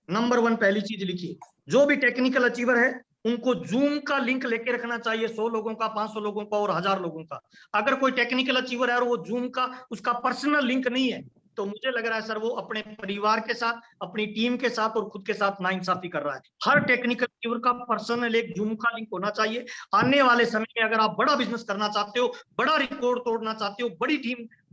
नंबर 1 पहली चीज लिखिए। जो भी टेक्निकल अचीवर है उनको जूम का लिंक लेके रखना चाहिए, 100 लोगों का, 500 लोगों का और 1000 लोगों का। अगर कोई टेक्निकल अचीवर है और वो जूम का उसका पर्सनल लिंक नहीं है, तो मुझे लग रहा है सर वो अपने परिवार के साथ, अपनी टीम के साथ और खुद के साथ नाइंसाफी कर रहा है। हर टेक्निकल अचीवर का पर्सनल एक जूम का लिंक होना चाहिए। आने वाले समय में अगर आप बड़ा बिजनेस करना चाहते हो, बड़ा रिकॉर्ड तोड़ना चाहते हो,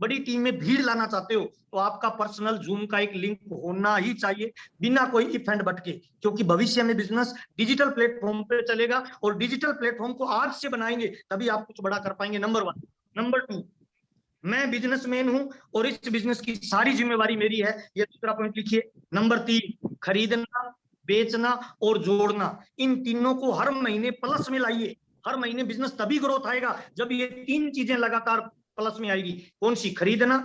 बड़ी टीम में भीड़ लाना चाहते हो, तो आपका पर्सनल जूम का एक लिंक होना ही चाहिए, बिना कोई इफ एंड बट के। क्योंकि भविष्य में बिजनेस डिजिटल प्लेटफॉर्म पे चलेगा, और डिजिटल प्लेटफॉर्म को आज से बनाएंगे तभी आप कुछ बड़ा कर पाएंगे। नंबर 1। नंबर 2, मैं बिजनेसमैन हूं और इस बिजनेस की सारी जिम्मेवारी मेरी है, ये दूसरा पॉइंट लिखिए। नंबर 3, खरीदना, बेचना और जोड़ना, इन तीनों को हर महीने प्लस में लाइए। हर महीने बिजनेस तभी ग्रोथ आएगा जब ये 3 चीजें लगातार प्लस में आएगी। कौन सी? खरीदना,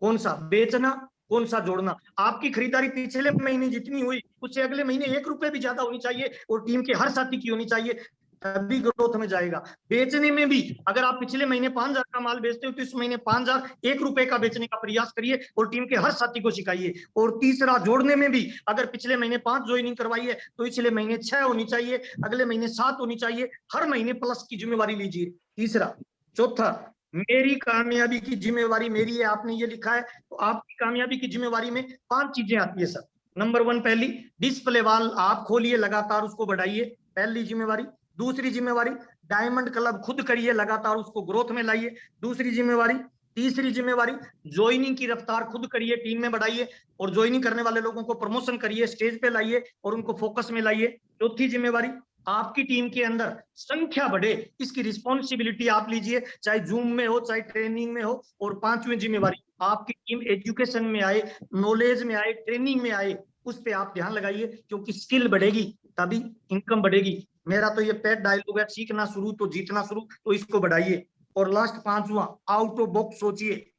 कौन सा? बेचना, कौन सा? जोड़ना। आपकी खरीदारी पिछले महीने जितनी हुई उससे अगले महीने 1 रुपए भी ज्यादा होनी चाहिए, और टीम के हर साथी की होनी चाहिए, तभी ग्रोथ में जाएगा। बेचने में भी अगर आप पिछले महीने 5000 का माल बेचते हो तो इस महीने 5000 1 रुपए का बेचने का प्रयास करिए और टीम के हर साथी को सिखाइए। और तीसरा, जोड़ने में भी अगर पिछले महीने 5 ज्वाइनिंग करवाई है तो पिछले महीने 6 होनी चाहिए, अगले महीने 7 होनी चाहिए। हर महीने प्लस की जिम्मेवारी लीजिए। तीसरा। चौथा, मेरी कामयाबी की जिम्मेवारी मेरी है, आपने ये लिखा है, तो आपकी कामयाबी की जिम्मेवारी में 5 चीजें आती है सर। नंबर 1, पहली, डिस्प्ले वॉल आप खोलिए, लगातार उसको बढ़ाइए, पहली जिम्मेवारी। दूसरी जिम्मेवारी, डायमंड क्लब खुद करिए, लगातार उसको ग्रोथ में लाइए, दूसरी जिम्मेवारी। तीसरी जिम्मेवारी, ज्वाइनिंग की रफ्तार खुद करिए, टीम में बढ़ाइए, और ज्वाइनिंग करने वाले लोगों को प्रमोशन करिए, स्टेज पे लाइए और उनको फोकस में लाइए। चौथी जिम्मेवारी, आपकी टीम के अंदर संख्या बढ़े, इसकी रिस्पॉन्सिबिलिटी आप लीजिए, चाहे जूम में हो, चाहे ट्रेनिंग में हो। और 5वीं जिम्मेवारी, आपकी टीम एजुकेशन में आए, नॉलेज में आए, ट्रेनिंग में आए, उस पर आप ध्यान लगाइए, क्योंकि स्किल बढ़ेगी तभी इनकम बढ़ेगी। मेरा तो ये पेट डायलॉग है, सीखना शुरू तो जीतना शुरू, तो इसको बढ़ाइए। और लास्ट 5वां, आउट ऑफ बॉक्स सोचिए।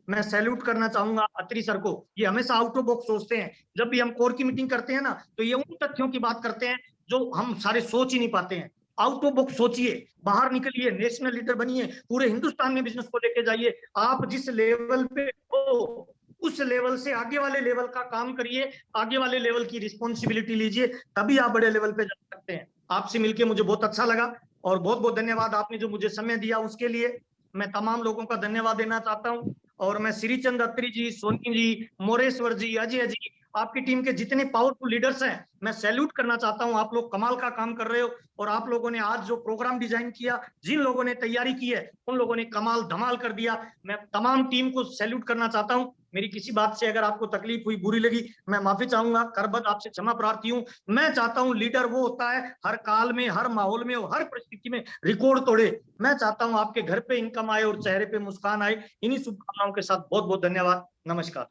मैं सैल्यूट करना चाहूंगा अत्री सर को, ये हमेशा आउट ऑफ बॉक्स सोचते हैं। जब भी हम कोर की मीटिंग करते हैं ना, तो ये उन तथ्यों की बात करते हैं जो हम सारे सोच ही नहीं पाते हैं। आउट ऑफ बॉक्स सोचिए, बाहर निकलिए, नेशनल लीडर बनिए, पूरे हिंदुस्तान में बिजनेस को लेके जाइए। आप जिस लेवल पे हो उस लेवल से आगे वाले लेवल का काम करिए, आगे वाले लेवल की रिस्पॉन्सिबिलिटी लीजिए, तभी आप बड़े लेवल पे जा सकते हैं। आपसे मिलकर मुझे बहुत अच्छा लगा, और बहुत बहुत धन्यवाद आपने जो मुझे समय दिया उसके लिए। मैं तमाम लोगों का धन्यवाद देना चाहता हूँ। और मैं श्रीचंद अत्री जी, सोनी जी, मोरेश्वर जी, अजय जी, आपकी टीम के जितने पावरफुल लीडर्स हैं, मैं सैल्यूट करना चाहता हूं। आप लोग कमाल का काम कर रहे हो और आप लोगों ने आज जो प्रोग्राम डिजाइन किया, जिन लोगों ने तैयारी की है, उन लोगों ने कमाल धमाल कर दिया। मैं तमाम टीम को सैल्यूट करना चाहता हूं। मेरी किसी बात से अगर आपको तकलीफ हुई, बुरी लगी, मैं माफी चाहूंगा, करबद्ध आपसे क्षमा प्रार्थी हूं। मैं चाहता हूं लीडर वो होता है हर काल में, हर माहौल में और हर परिस्थिति में रिकॉर्ड तोड़े। मैं चाहता हूं आपके घर पे इनकम आए और चेहरे पे मुस्कान आए। इन्हीं शुभकामनाओं के साथ बहुत बहुत धन्यवाद, नमस्कार।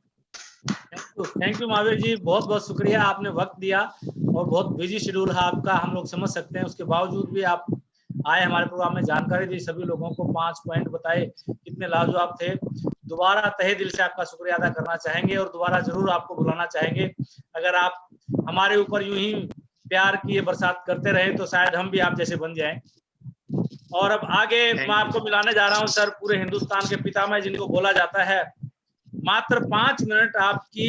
थैंक यू महावीर जी, बहुत बहुत शुक्रिया, आपने वक्त दिया और बहुत बिजी शेड्यूल है आपका, हम लोग समझ सकते हैं। उसके बावजूद भी आप आए, हमारे प्रोग्राम में जानकारी दी, सभी लोगों को 5 पॉइंट बताए, कितने लाजवाब थे। दोबारा तहे दिल से आपका शुक्रिया अदा करना चाहेंगे और दोबारा जरूर आपको बुलाना चाहेंगे। अगर आप हमारे ऊपर यूं ही प्यार की बरसात करते रहे तो शायद हम भी आप जैसे बन जाएं। और अब आगे मैं आपको मिलाने जा रहा हूं सर, पूरे हिंदुस्तान के पितामह जिनको बोला जाता है। मात्र 5 मिनट आपकी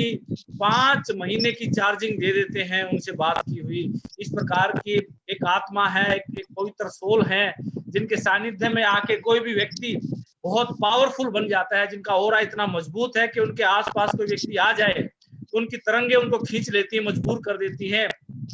5 महीने की चार्जिंग दे देते हैं उनसे बात की हुई। इस प्रकार की एक आत्मा है, एक पवित्र सोल है, जिनके सानिध्य में आके कोई भी व्यक्ति बहुत पावरफुल बन जाता है, जिनका ऑरा इतना मजबूत है कि उनके आसपास कोई व्यक्ति आ जाए तो उनकी तरंगे उनको खींच लेती है, मजबूर कर देती हैं,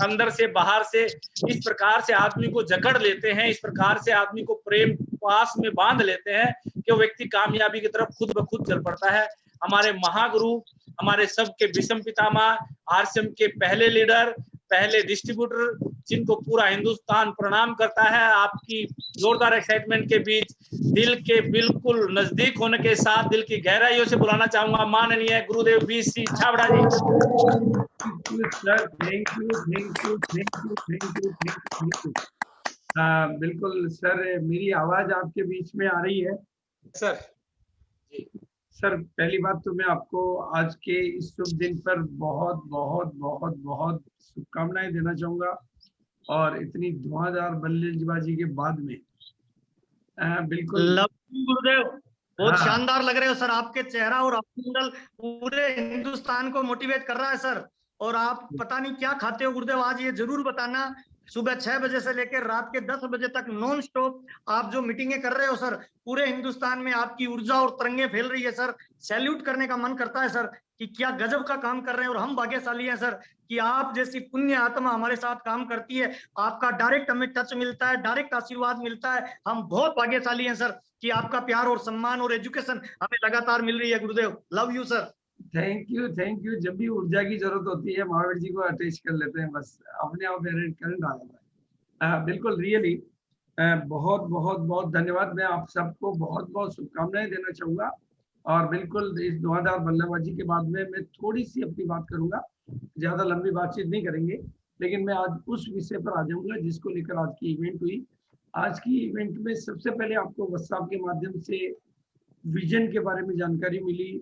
अंदर से बाहर से। इस प्रकार से आदमी को जकड़ लेते हैं, इस प्रकार से आदमी को प्रेम पास में बांध लेते हैं कि वो व्यक्ति कामयाबी की तरफ खुद ब खुद चल पड़ता है। हमारे महागुरु, हमारे सबके विषम पितामह, आरसीएम के पहले लीडर, पहले डिस्ट्रीब्यूटर, जिनको पूरा हिंदुस्तान प्रणाम करता है, आपकी जोरदार एक्साइटमेंट के बीच दिल के बिल्कुल नजदीक होने के साथ दिल की गहराइयों से बुलाना चाहूंगा माननीय गुरुदेव BC Chhabra ji. Sir thank you. बिल्कुल सर, मेरी आवाज आपके बीच में आ रही है सर जी। सर, पहली बात तो मैं आपको आज के इस शुभ दिन पर बहुत बहुत बहुत बहुत शुभकामनाएं देना चाहूंगा। और इतनी धुआंधार बल्लेबाजी के बाद में बिल्कुल गुरुदेव, बहुत हाँ। शानदार लग रहे हो सर। आपके चेहरा और आपका पूरे हिंदुस्तान को मोटिवेट कर रहा है सर। और आप पता नहीं क्या खाते हो गुरुदेव, आज ये जरूर बताना। सुबह 6 बजे से लेकर रात के 10 बजे तक नॉन स्टॉप आप जो मीटिंगें कर रहे हो सर, पूरे हिंदुस्तान में आपकी ऊर्जा और तरंगे फैल रही है सर। सैल्यूट करने का मन करता है सर कि क्या गजब का काम कर रहे हैं। और हम भाग्यशाली हैं सर कि आप जैसी पुण्य आत्मा हमारे साथ काम करती है। आपका डायरेक्ट हमें टच मिलता है, डायरेक्ट आशीर्वाद मिलता है। हम बहुत भाग्यशाली हैं सर कि आपका प्यार और सम्मान और एजुकेशन हमें लगातार मिल रही है गुरुदेव। Love you sir. Thank you. जब भी ऊर्जा की जरूरत होती है महावीर जी को अटैच कर लेते हैं, बस अपने आप करंट आ जाता है। बिल्कुल रियली बहुत बहुत बहुत धन्यवाद। मैं आप सबको बहुत बहुत शुभकामनाएं देना चाहूंगा। और बिल्कुल इस धुआंधार बल्लेबाजी के बाद में मैं थोड़ी सी अपनी बात करूंगा, ज्यादा लंबी बातचीत नहीं करेंगे, लेकिन मैं आज उस विषय पर आ जाऊंगा जिसको लेकर आज की इवेंट हुई। आज की इवेंट में सबसे पहले आपको व्हाट्सएप के माध्यम से विजन के बारे में जानकारी मिली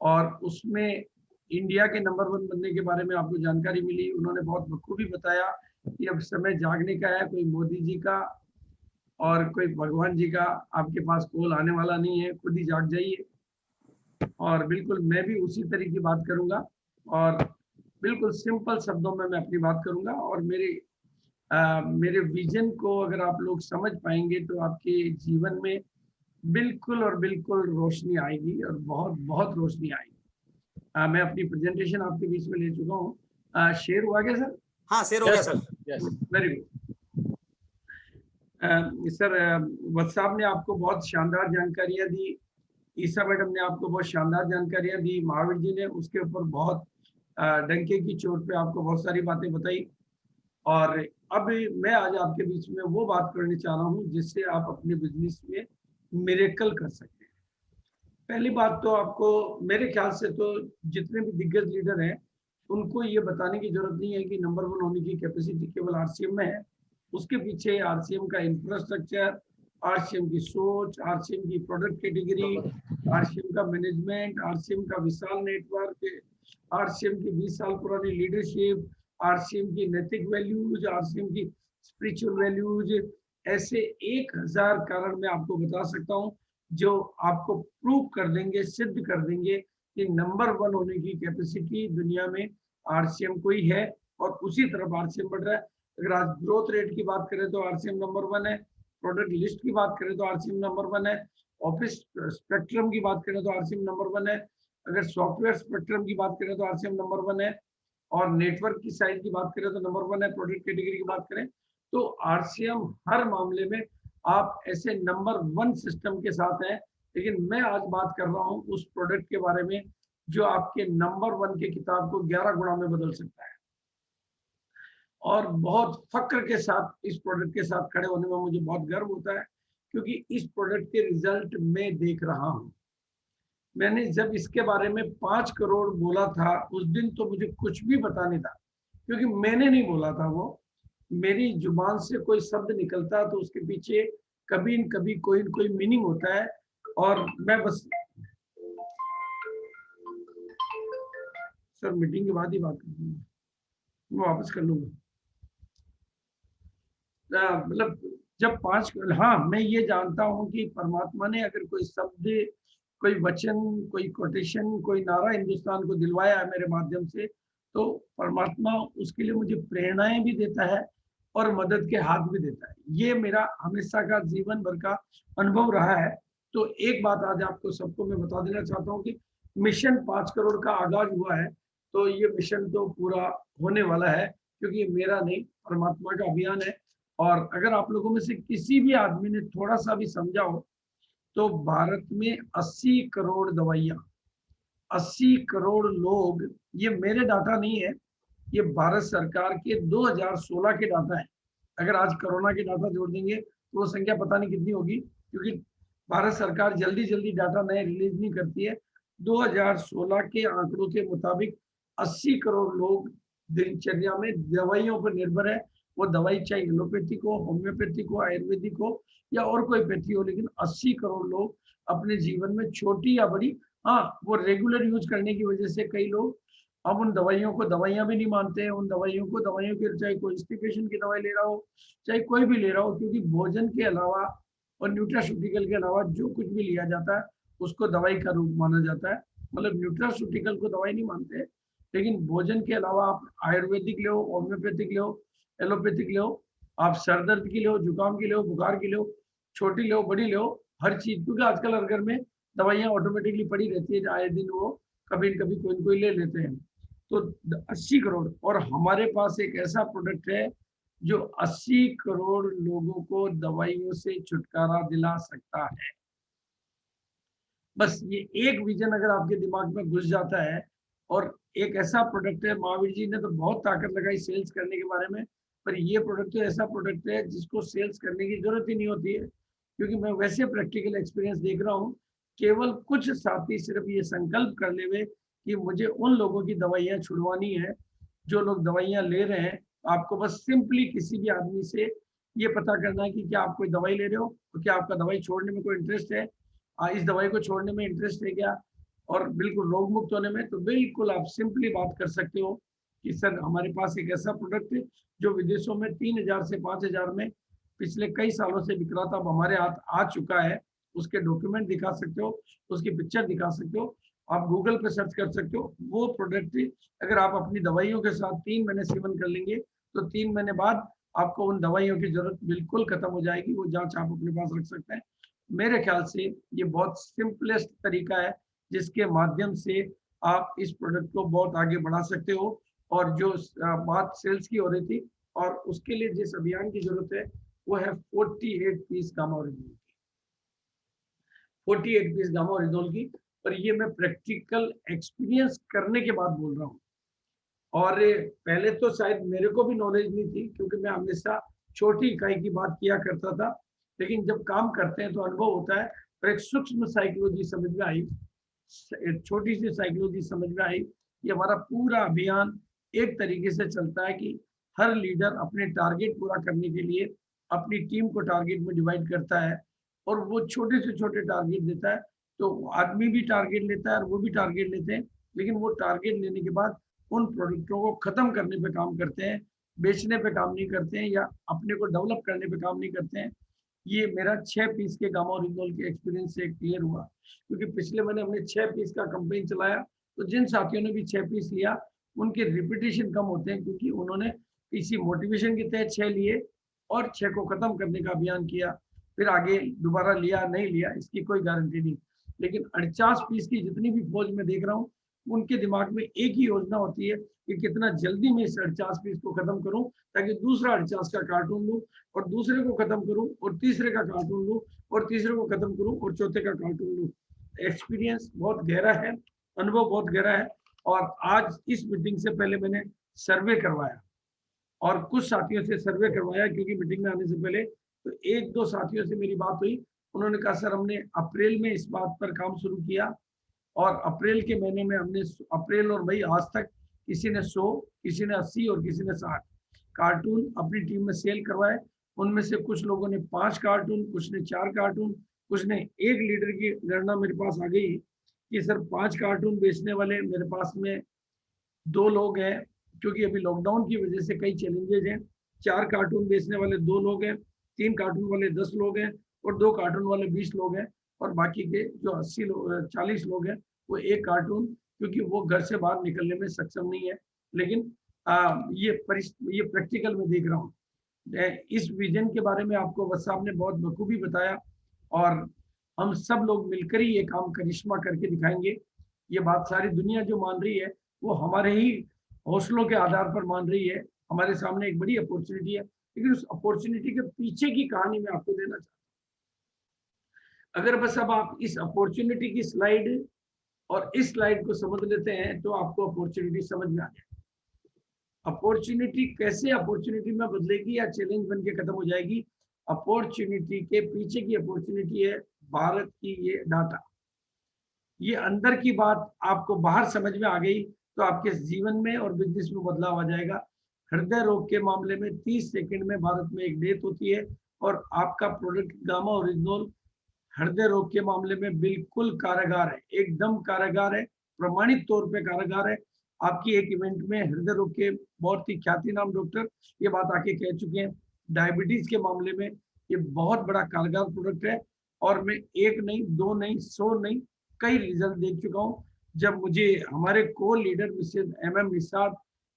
और उसमें इंडिया के नंबर 1 बनने के बारे में आपको जानकारी मिली। उन्होंने बहुत बखूबी बताया कि अब समय जागने का है, कोई मोदी जी का और कोई भगवान जी का आपके पास कॉल आने वाला नहीं है, खुद ही जाग जाइए। और बिल्कुल मैं भी उसी तरह की बात करूंगा और बिल्कुल सिंपल शब्दों में मैं अपनी बात करूंगा। और मेरे विजन को अगर आप लोग समझ पाएंगे तो आपके जीवन में बिल्कुल और बिल्कुल रोशनी आएगी और बहुत बहुत रोशनी आएगी। मैं अपनी प्रेजेंटेशन आपके बीच में ले चुका हूँ। शेयर हुआ क्या सर? हाँ शेयर हो गया sir. Very good sir. WhatsApp ने आपको बहुत शानदार जानकारियां दी, ईसा मैडम ने आपको बहुत शानदार जानकारियां दी, महावीर जी ने उसके ऊपर बहुत डंके की चोट पे आपको बहुत सारी बातें बताई। और अब मैं आज आपके बीच में वो बात करने चाह रहा हूँ जिससे आप अपने बिजनेस में मिरेकल कर सकते हैं। पहली बात तो आपको मेरे ख्याल से तो जितने भी दिग्गज लीडर हैं उनको ये बताने की जरूरत नहीं है कि नंबर 1 होने की कैपेसिटी केवल आरसीएम में है। उसके पीछे आरसीएम का इंफ्रास्ट्रक्चर, आरसीएम की सोच, आरसीएम की प्रोडक्ट कैटेगरी, आरसीएम का मैनेजमेंट, आरसीएम का विशाल नेटवर्क, आरसीएम की 20 साल पुरानी लीडरशिप, आरसीएम की नैतिक वैल्यूज, आरसीएम की स्पिरिचुअल वैल्यूज, ऐसे 1000 कारण मैं आपको बता सकता हूँ जो आपको प्रूव कर देंगे, सिद्ध कर देंगे कि नंबर 1 होने की कैपेसिटी दुनिया में आरसीएम को ही है और उसी तरफ आरसीएम बढ़ रहा है। अगर आज ग्रोथ रेट की बात करें तो आरसीएम नंबर 1 है, प्रोडक्ट लिस्ट की बात करें तो आरसीएम नंबर 1 है, ऑफिस स्पेक्ट्रम की बात करें तो आरसीएम नंबर 1 है, अगर सॉफ्टवेयर स्पेक्ट्रम की बात करें तो आरसीएम नंबर 1 है, और नेटवर्क की साइज की बात करें तो नंबर 1 है। प्रोडक्ट कैटेगरी की बात करें तो आरसीएम हर मामले में आप ऐसे नंबर 1 सिस्टम के साथ हैं। लेकिन मैं आज बात कर रहा हूं उस प्रोडक्ट के बारे में जो आपके नंबर 1 के किताब को 11 गुना में बदल सकता है। और बहुत फक्र के साथ इस प्रोडक्ट के साथ खड़े होने में मुझे बहुत गर्व होता है, क्योंकि इस प्रोडक्ट के रिजल्ट मैं देख रहा हूं। मैंने जब इसके बारे में 5 करोड़ बोला था उस दिन तो मुझे कुछ भी पता नहीं था, क्योंकि मैंने नहीं बोला था। वो मेरी जुबान से कोई शब्द निकलता तो उसके पीछे कभी न कभी कोई न कोई मीनिंग होता है। और मैं बस सर मीटिंग के बाद ही बात करूंगा, मैं वापस कर लूंगा। मतलब जब 5, हाँ मैं ये जानता हूँ कि परमात्मा ने अगर कोई शब्द, कोई वचन, कोई कोटेशन, कोई नारा हिंदुस्तान को दिलवाया है मेरे माध्यम से, तो परमात्मा उसके लिए मुझे प्रेरणाएं भी देता है और मदद के हाथ भी देता है। ये मेरा हमेशा का जीवन भर का अनुभव रहा है। तो एक बात आज आपको सबको मैं बता देना चाहता हूँ कि मिशन 5 करोड़ का आगाज हुआ है, तो ये मिशन तो पूरा होने वाला है, क्योंकि ये मेरा नहीं परमात्मा का अभियान है। और अगर आप लोगों में से किसी भी आदमी ने थोड़ा सा भी समझा हो तो भारत में 80 करोड़ दवाइयां, 80 करोड़ लोग, ये मेरे डाटा नहीं है, ये भारत सरकार के 2016 के डाटा है। अगर आज कोरोना के डाटा जोड़ देंगे तो वो संख्या पता नहीं कितनी होगी, क्योंकि भारत सरकार जल्दी जल्दी डाटा नए रिलीज नहीं करती है। 2016 के आंकड़ों के मुताबिक 80 करोड़ लोग दिनचर्या में दवाइयों पर निर्भर है। वो दवाई चाहे एलोपैथिक हो, होम्योपैथिक हो, आयुर्वेदिक हो या और कोई पैथी हो, लेकिन 80 करोड़ लोग अपने जीवन में छोटी या बड़ी, हाँ वो रेगुलर यूज करने की वजह से कई लोग अब उन दवाइयों को दवाइयां भी नहीं मानते हैं। उन दवाइयों को दवाइयों के, चाहे कोई स्टिपेशन की दवाई ले रहा हो, चाहे कोई भी ले रहा हो, क्योंकि भोजन के अलावा और न्यूट्रास्यूटिकल के अलावा जो कुछ भी लिया जाता है उसको दवाई का रूप माना जाता है। मतलब न्यूट्रास्यूटिकल को दवाई नहीं मानते, लेकिन भोजन के अलावा आप आयुर्वेदिक ले, होम्योपैथिक ले, एलोपैथिक ले, आप सर दर्द की ले, जुकाम की ले, बुखार की ले, छोटी ले, बड़ी ले, हर चीज, क्योंकि आजकल हर घर में दवाइयां ऑटोमेटिकली पड़ी रहती है, आए दिन वो कभी न कभी कोई न कोई ले लेते हैं। तो 80 करोड़, और हमारे पास एक ऐसा प्रोडक्ट है जो 80 करोड़ लोगों को दवाइयों से छुटकारा दिला सकता है। बस ये एक विजन अगर आपके दिमाग में घुस जाता है, और एक ऐसा प्रोडक्ट है, महावीर जी ने तो बहुत ताकत लगाई सेल्स करने के बारे में, पर ये प्रोडक्ट तो ऐसा प्रोडक्ट है जिसको सेल्स करने की जरूरत ही नहीं होती है, क्योंकि मैं वैसे प्रैक्टिकल एक्सपीरियंस देख रहा हूँ। केवल कुछ साथी सिर्फ ये संकल्प कर ले हुए कि मुझे उन लोगों की दवाइयाँ छुड़वानी है जो लोग दवाइयाँ ले रहे हैं। आपको बस सिंपली किसी भी आदमी से ये पता करना है कि क्या आप कोई दवाई ले रहे हो, तो क्या आपका दवाई छोड़ने में कोई इंटरेस्ट है, इस दवाई को छोड़ने में इंटरेस्ट है क्या, और बिल्कुल रोग मुक्त होने में। तो बिल्कुल आप सिंपली बात कर सकते हो कि सर हमारे पास एक ऐसा प्रोडक्ट है जो विदेशों में 3000 से 5000 में पिछले कई सालों से बिक रहा था, अब हमारे हाथ आ चुका है। उसके डॉक्यूमेंट दिखा सकते हो, उसकी पिक्चर दिखा सकते हो, आप गूगल पे सर्च कर सकते हो। वो प्रोडक्ट अगर आप अपनी दवाइयों के साथ 3 महीने सेवन कर लेंगे तो 3 महीने बाद आपको उन दवाइयों की जरूरत बिल्कुल खत्म हो जाएगी। वो जांच आप अपने पास रख सकते हैं। मेरे ख्याल से ये बहुत सिंपलेस्ट तरीका है जिसके माध्यम से आप इस प्रोडक्ट को बहुत आगे बढ़ा सकते हो। और जो बात सेल्स की हो रही थी, और उसके लिए जिस अभियान की जरूरत है वो है 48 पीस गामा ओरिजिनल की, 48 पीस गामा ओरिजिनल की। पर ये मैं प्रैक्टिकल एक्सपीरियंस करने के बाद बोल रहा हूँ। और पहले तो शायद मेरे को भी नॉलेज नहीं थी, क्योंकि मैं हमेशा छोटी इकाई की बात किया करता था, लेकिन जब काम करते हैं तो अनुभव होता है। और एक सूक्ष्म साइकोलॉजी समझ में आई, एक छोटी सी साइकोलॉजी समझ में आई। ये हमारा पूरा अभियान एक तरीके से चलता है कि हर लीडर अपने टारगेट पूरा करने के लिए अपनी टीम को टारगेट में डिवाइड करता है, और वो छोटे से छोटे टारगेट देता है। तो आदमी भी टारगेट लेता है और वो भी टारगेट लेते हैं, लेकिन वो टारगेट लेने के बाद उन प्रोडक्टों को खत्म करने पे काम करते हैं, बेचने पे काम नहीं करते हैं, या अपने को डेवलप करने पे काम नहीं करते हैं। ये मेरा 6 पीस के गामा ओरिजिनल के एक्सपीरियंस से क्लियर हुआ, क्योंकि पिछले महीने हमने 6 पीस का कैंपेन चलाया, तो जिन साथियों ने भी 6 पीस लिया उनके रिपीटेशन कम होते हैं, क्योंकि उन्होंने इसी मोटिवेशन के तहत 6 लिए और 6 को खत्म करने का अभियान किया। फिर आगे दोबारा लिया नहीं लिया इसकी कोई गारंटी नहीं, लेकिन 49 पीस की जितनी भी फौज में देख रहा हूँ उनके दिमाग में एक ही योजना होती है कि कितना जल्दी मैं इस 49 पीस को खत्म करूं ताकि दूसरा 49 का कार्टून लूं और दूसरे को खत्म करूं और तीसरे का कार्टून लूं और तीसरे को खत्म करूं और चौथे का कार्टून लूं। एक्सपीरियंस बहुत गहरा है, अनुभव बहुत गहरा है। और आज इस मीटिंग से पहले मैंने सर्वे करवाया और कुछ साथियों से सर्वे करवाया, क्योंकि मीटिंग में आने से पहले तो एक दो साथियों से मेरी बात हुई। उन्होंने कहा सर हमने अप्रैल में इस बात पर काम शुरू किया और अप्रैल के महीने में हमने अप्रैल और मई आज तक किसी ने 100, किसी ने 80 और किसी ने 60 कार्टून अपनी टीम में सेल करवाए। उनमें से कुछ लोगों ने 5 कार्टून, कुछ ने 4 कार्टून, कुछ ने एक लीडर की गणना मेरे पास आ गई कि सर 5 कार्टून बेचने वाले मेरे पास में 2 लोग हैं, क्योंकि अभी लॉकडाउन की वजह से कई चैलेंजेज हैं। 4 कार्टून बेचने वाले 2 लोग हैं, 3 कार्टून वाले 10 लोग हैं और 2 कार्टून वाले 20 लोग हैं और बाकी के जो 80 लोग 40 लोग हैं वो 1 कार्टून, क्योंकि वो घर से बाहर निकलने में सक्षम नहीं है। लेकिन ये प्रैक्टिकल में देख रहा हूँ। इस विजन के बारे में आपको वत्स साहब ने बहुत बखूबी बताया और हम सब लोग मिलकर ही ये काम करिश्मा करके दिखाएंगे। ये बात सारी दुनिया जो मान रही है वो हमारे ही हौसलों के आधार पर मान रही है। हमारे सामने एक बड़ी अपॉर्चुनिटी है, लेकिन उस अपॉर्चुनिटी के पीछे की कहानी मैं आपको देना चाहता हूँ। अगर बस अब आप इस अपॉर्चुनिटी की स्लाइड और इस स्लाइड को समझ लेते हैं तो आपको अपॉर्चुनिटी समझ में आ जाएगी। अपॉर्चुनिटी कैसे अपॉर्चुनिटी में बदलेगी या चैलेंज बन के खत्म हो जाएगी। अपॉर्चुनिटी के पीछे की अपॉर्चुनिटी है भारत की ये डाटा। ये अंदर की बात आपको बाहर समझ में आ गई तो आपके जीवन में और बिजनेस में बदलाव आ जाएगा। हृदय रोग के मामले में 30 सेकंड में भारत में एक डेथ होती है और आपका प्रोडक्ट गामा ओरिजिनल हृदय रोग के मामले में बिल्कुल कारागार है, एकदम कारागार है, प्रमाणित तौर पे कारागार है। आपकी एक इवेंट में हृदय रोग के बहुत ही ख्याति नाम डॉक्टर ये बात आके कह चुके हैं। डायबिटीज के मामले में ये बहुत बड़ा कारगर प्रोडक्ट है और मैं 1 नहीं 2 नहीं 100 नहीं कई रिजल्ट देख चुका हूँ। जब मुझे हमारे को लीडर मिसेज MM निसार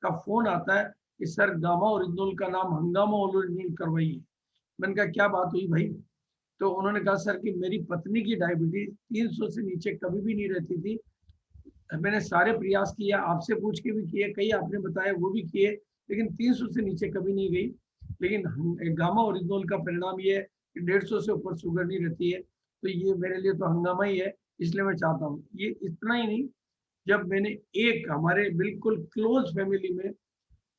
का फोन आता है कि सर गामा ओरिजिनल का नाम हंगामा ओरिजिनल करवाइए, मैंने कहा क्या बात हुई भाई? तो उन्होंने कहा सर कि मेरी पत्नी की डायबिटीज 300 से नीचे कभी भी नहीं रहती थी। मैंने सारे प्रयास किया, आपसे पूछ के भी किए, कई आपने बताया वो भी किए, लेकिन 300 से नीचे कभी नहीं गई। लेकिन गामा ओरिजिनल का परिणाम ये है कि 150 से ऊपर शुगर नहीं रहती है। तो ये मेरे लिए तो हंगामा ही है, इसलिए मैं चाहता हूँ। ये इतना ही नहीं, जब मैंने एक हमारे बिल्कुल क्लोज फैमिली में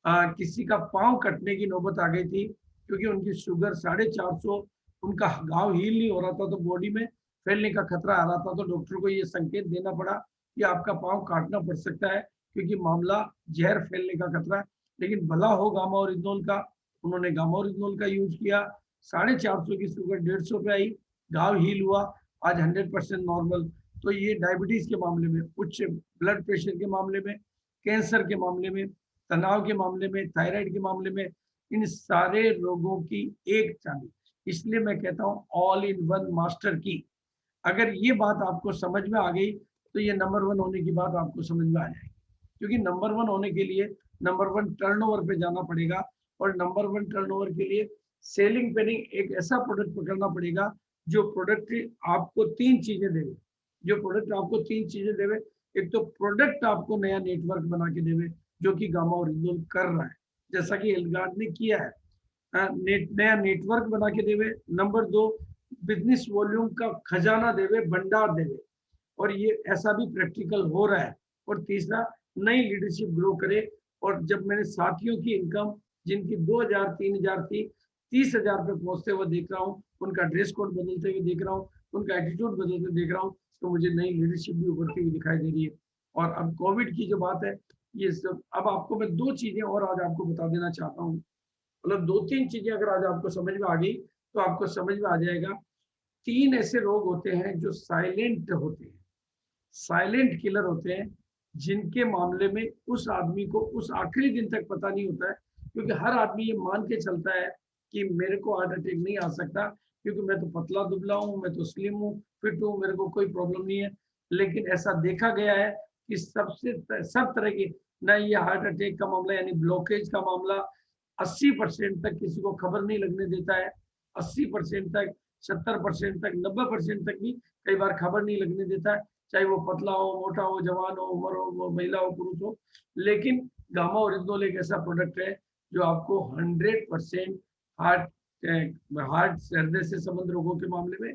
किसी का पाँव कटने की नौबत आ गई थी, क्योंकि उनकी शुगर 450, उनका घाव हील नहीं हो रहा था तो बॉडी में फैलने का खतरा आ रहा था। तो डॉक्टर को ये संकेत देना पड़ा कि आपका पाँव काटना पड़ सकता है, क्योंकि मामला जहर फैलने का खतरा है। लेकिन भला हो गामा ओरिजिनल का, उन्होंने गामा ओरिजिनल का यूज किया। 450 की शुगर 150 पे आई, घाव हील हुआ, आज 100% नॉर्मल। तो ये डायबिटीज के मामले में, उच्च ब्लड प्रेशर के मामले में, कैंसर के मामले में, तनाव के मामले में, थायराइड के मामले में, इन सारे रोगों की एक चाबी। इसलिए मैं कहता हूँ ऑल इन वन मास्टर की। अगर ये बात आपको समझ में आ गई तो ये नंबर 1 होने की बात आपको समझ में आ जाएगी, क्योंकि नंबर 1 होने के लिए नंबर 1 टर्नओवर पे जाना पड़ेगा और नंबर 1 टर्नओवर के लिए सेलिंग पे नहीं, एक ऐसा प्रोडक्ट पकड़ना पड़ेगा जो प्रोडक्ट आपको 3 चीजें देवे। जो प्रोडक्ट आपको 3 चीजें देवे, एक तो प्रोडक्ट आपको नया नेटवर्क बना के देवे, जो कि गामा ओरिजिनल कर रहा है, जैसा कि एल्गार्ड ने किया है। नया नेटवर्क बना के देवे। नंबर 2, बिजनेस वॉल्यूम का खजाना देवे, भंडार देवे, और ये ऐसा भी प्रैक्टिकल हो रहा है। और तीसरा, नई लीडरशिप ग्रो करे। और जब मैंने साथियों की इनकम जिनकी 2000 3000 थी 30,000 पे पहुंचते हुए देख रहा हूँ, उनका ड्रेस कोड बदलते हुए देख रहा हूँ, उनका एटीट्यूड बदलते देख रहा हूँ, तो मुझे नई लीडरशिप भी उभरती हुई दिखाई दे रही है। और अब कोविड की जो बात है, ये सब अब आपको मैं 2 चीजें और आज आपको बता देना चाहता हूँ। मतलब 2-3 चीजें अगर आज आपको समझ में आ गई तो आपको समझ में आ जाएगा। 3 ऐसे रोग होते हैं जो साइलेंट होते हैं, साइलेंट किलर होते हैं, जिनके मामले में उस आदमी को उस आखिरी दिन तक पता नहीं होता है, क्योंकि हर आदमी ये मान के चलता है कि मेरे को हार्ट अटैक नहीं आ सकता, क्योंकि मैं तो पतला दुबला हूँ, मैं तो स्लिम हूँ, फिट हूँ, मेरे को कोई प्रॉब्लम नहीं है। लेकिन ऐसा देखा गया है कि सब तरह की, ना ये हार्ट अटैक का मामला यानी ब्लॉकेज का मामला 80% तक किसी को खबर नहीं लगने देता है। 80% तक, 70% तक, 90% तक भी कई बार खबर नहीं लगने देता है। चाहे वो पतला हो, मोटा हो, जवान हो, उम्र हो, वो महिला हो, पुरुष हो। लेकिन गामा ओरिजिनोल एक ऐसा प्रोडक्ट है जो आपको 100% हार्ट हृदय से संबंध रोगों के मामले में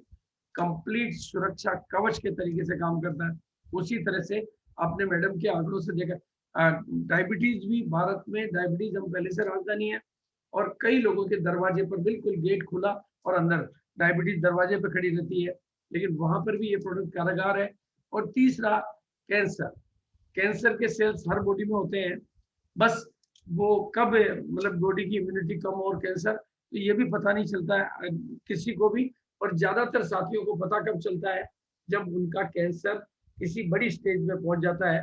कंप्लीट सुरक्षा कवच के तरीके से काम करता है। उसी तरह से आपने मैडम के आंकड़ों से देखा, डायबिटीज भी भारत में, डायबिटीज हम पहले से राजधानी है और कई लोगों के दरवाजे पर बिल्कुल गेट खुला और अंदर डायबिटीज दरवाजे पर खड़ी रहती है, लेकिन वहां पर भी ये प्रोडक्ट कारगर है। और तीसरा, कैंसर। कैंसर के सेल्स हर बॉडी में होते हैं, बस वो कब मतलब बॉडी की इम्यूनिटी कम और कैंसर, तो ये भी पता नहीं चलता है किसी को भी। और ज्यादातर साथियों को पता कब चलता है, जब उनका कैंसर किसी बड़ी स्टेज में पहुंच जाता है।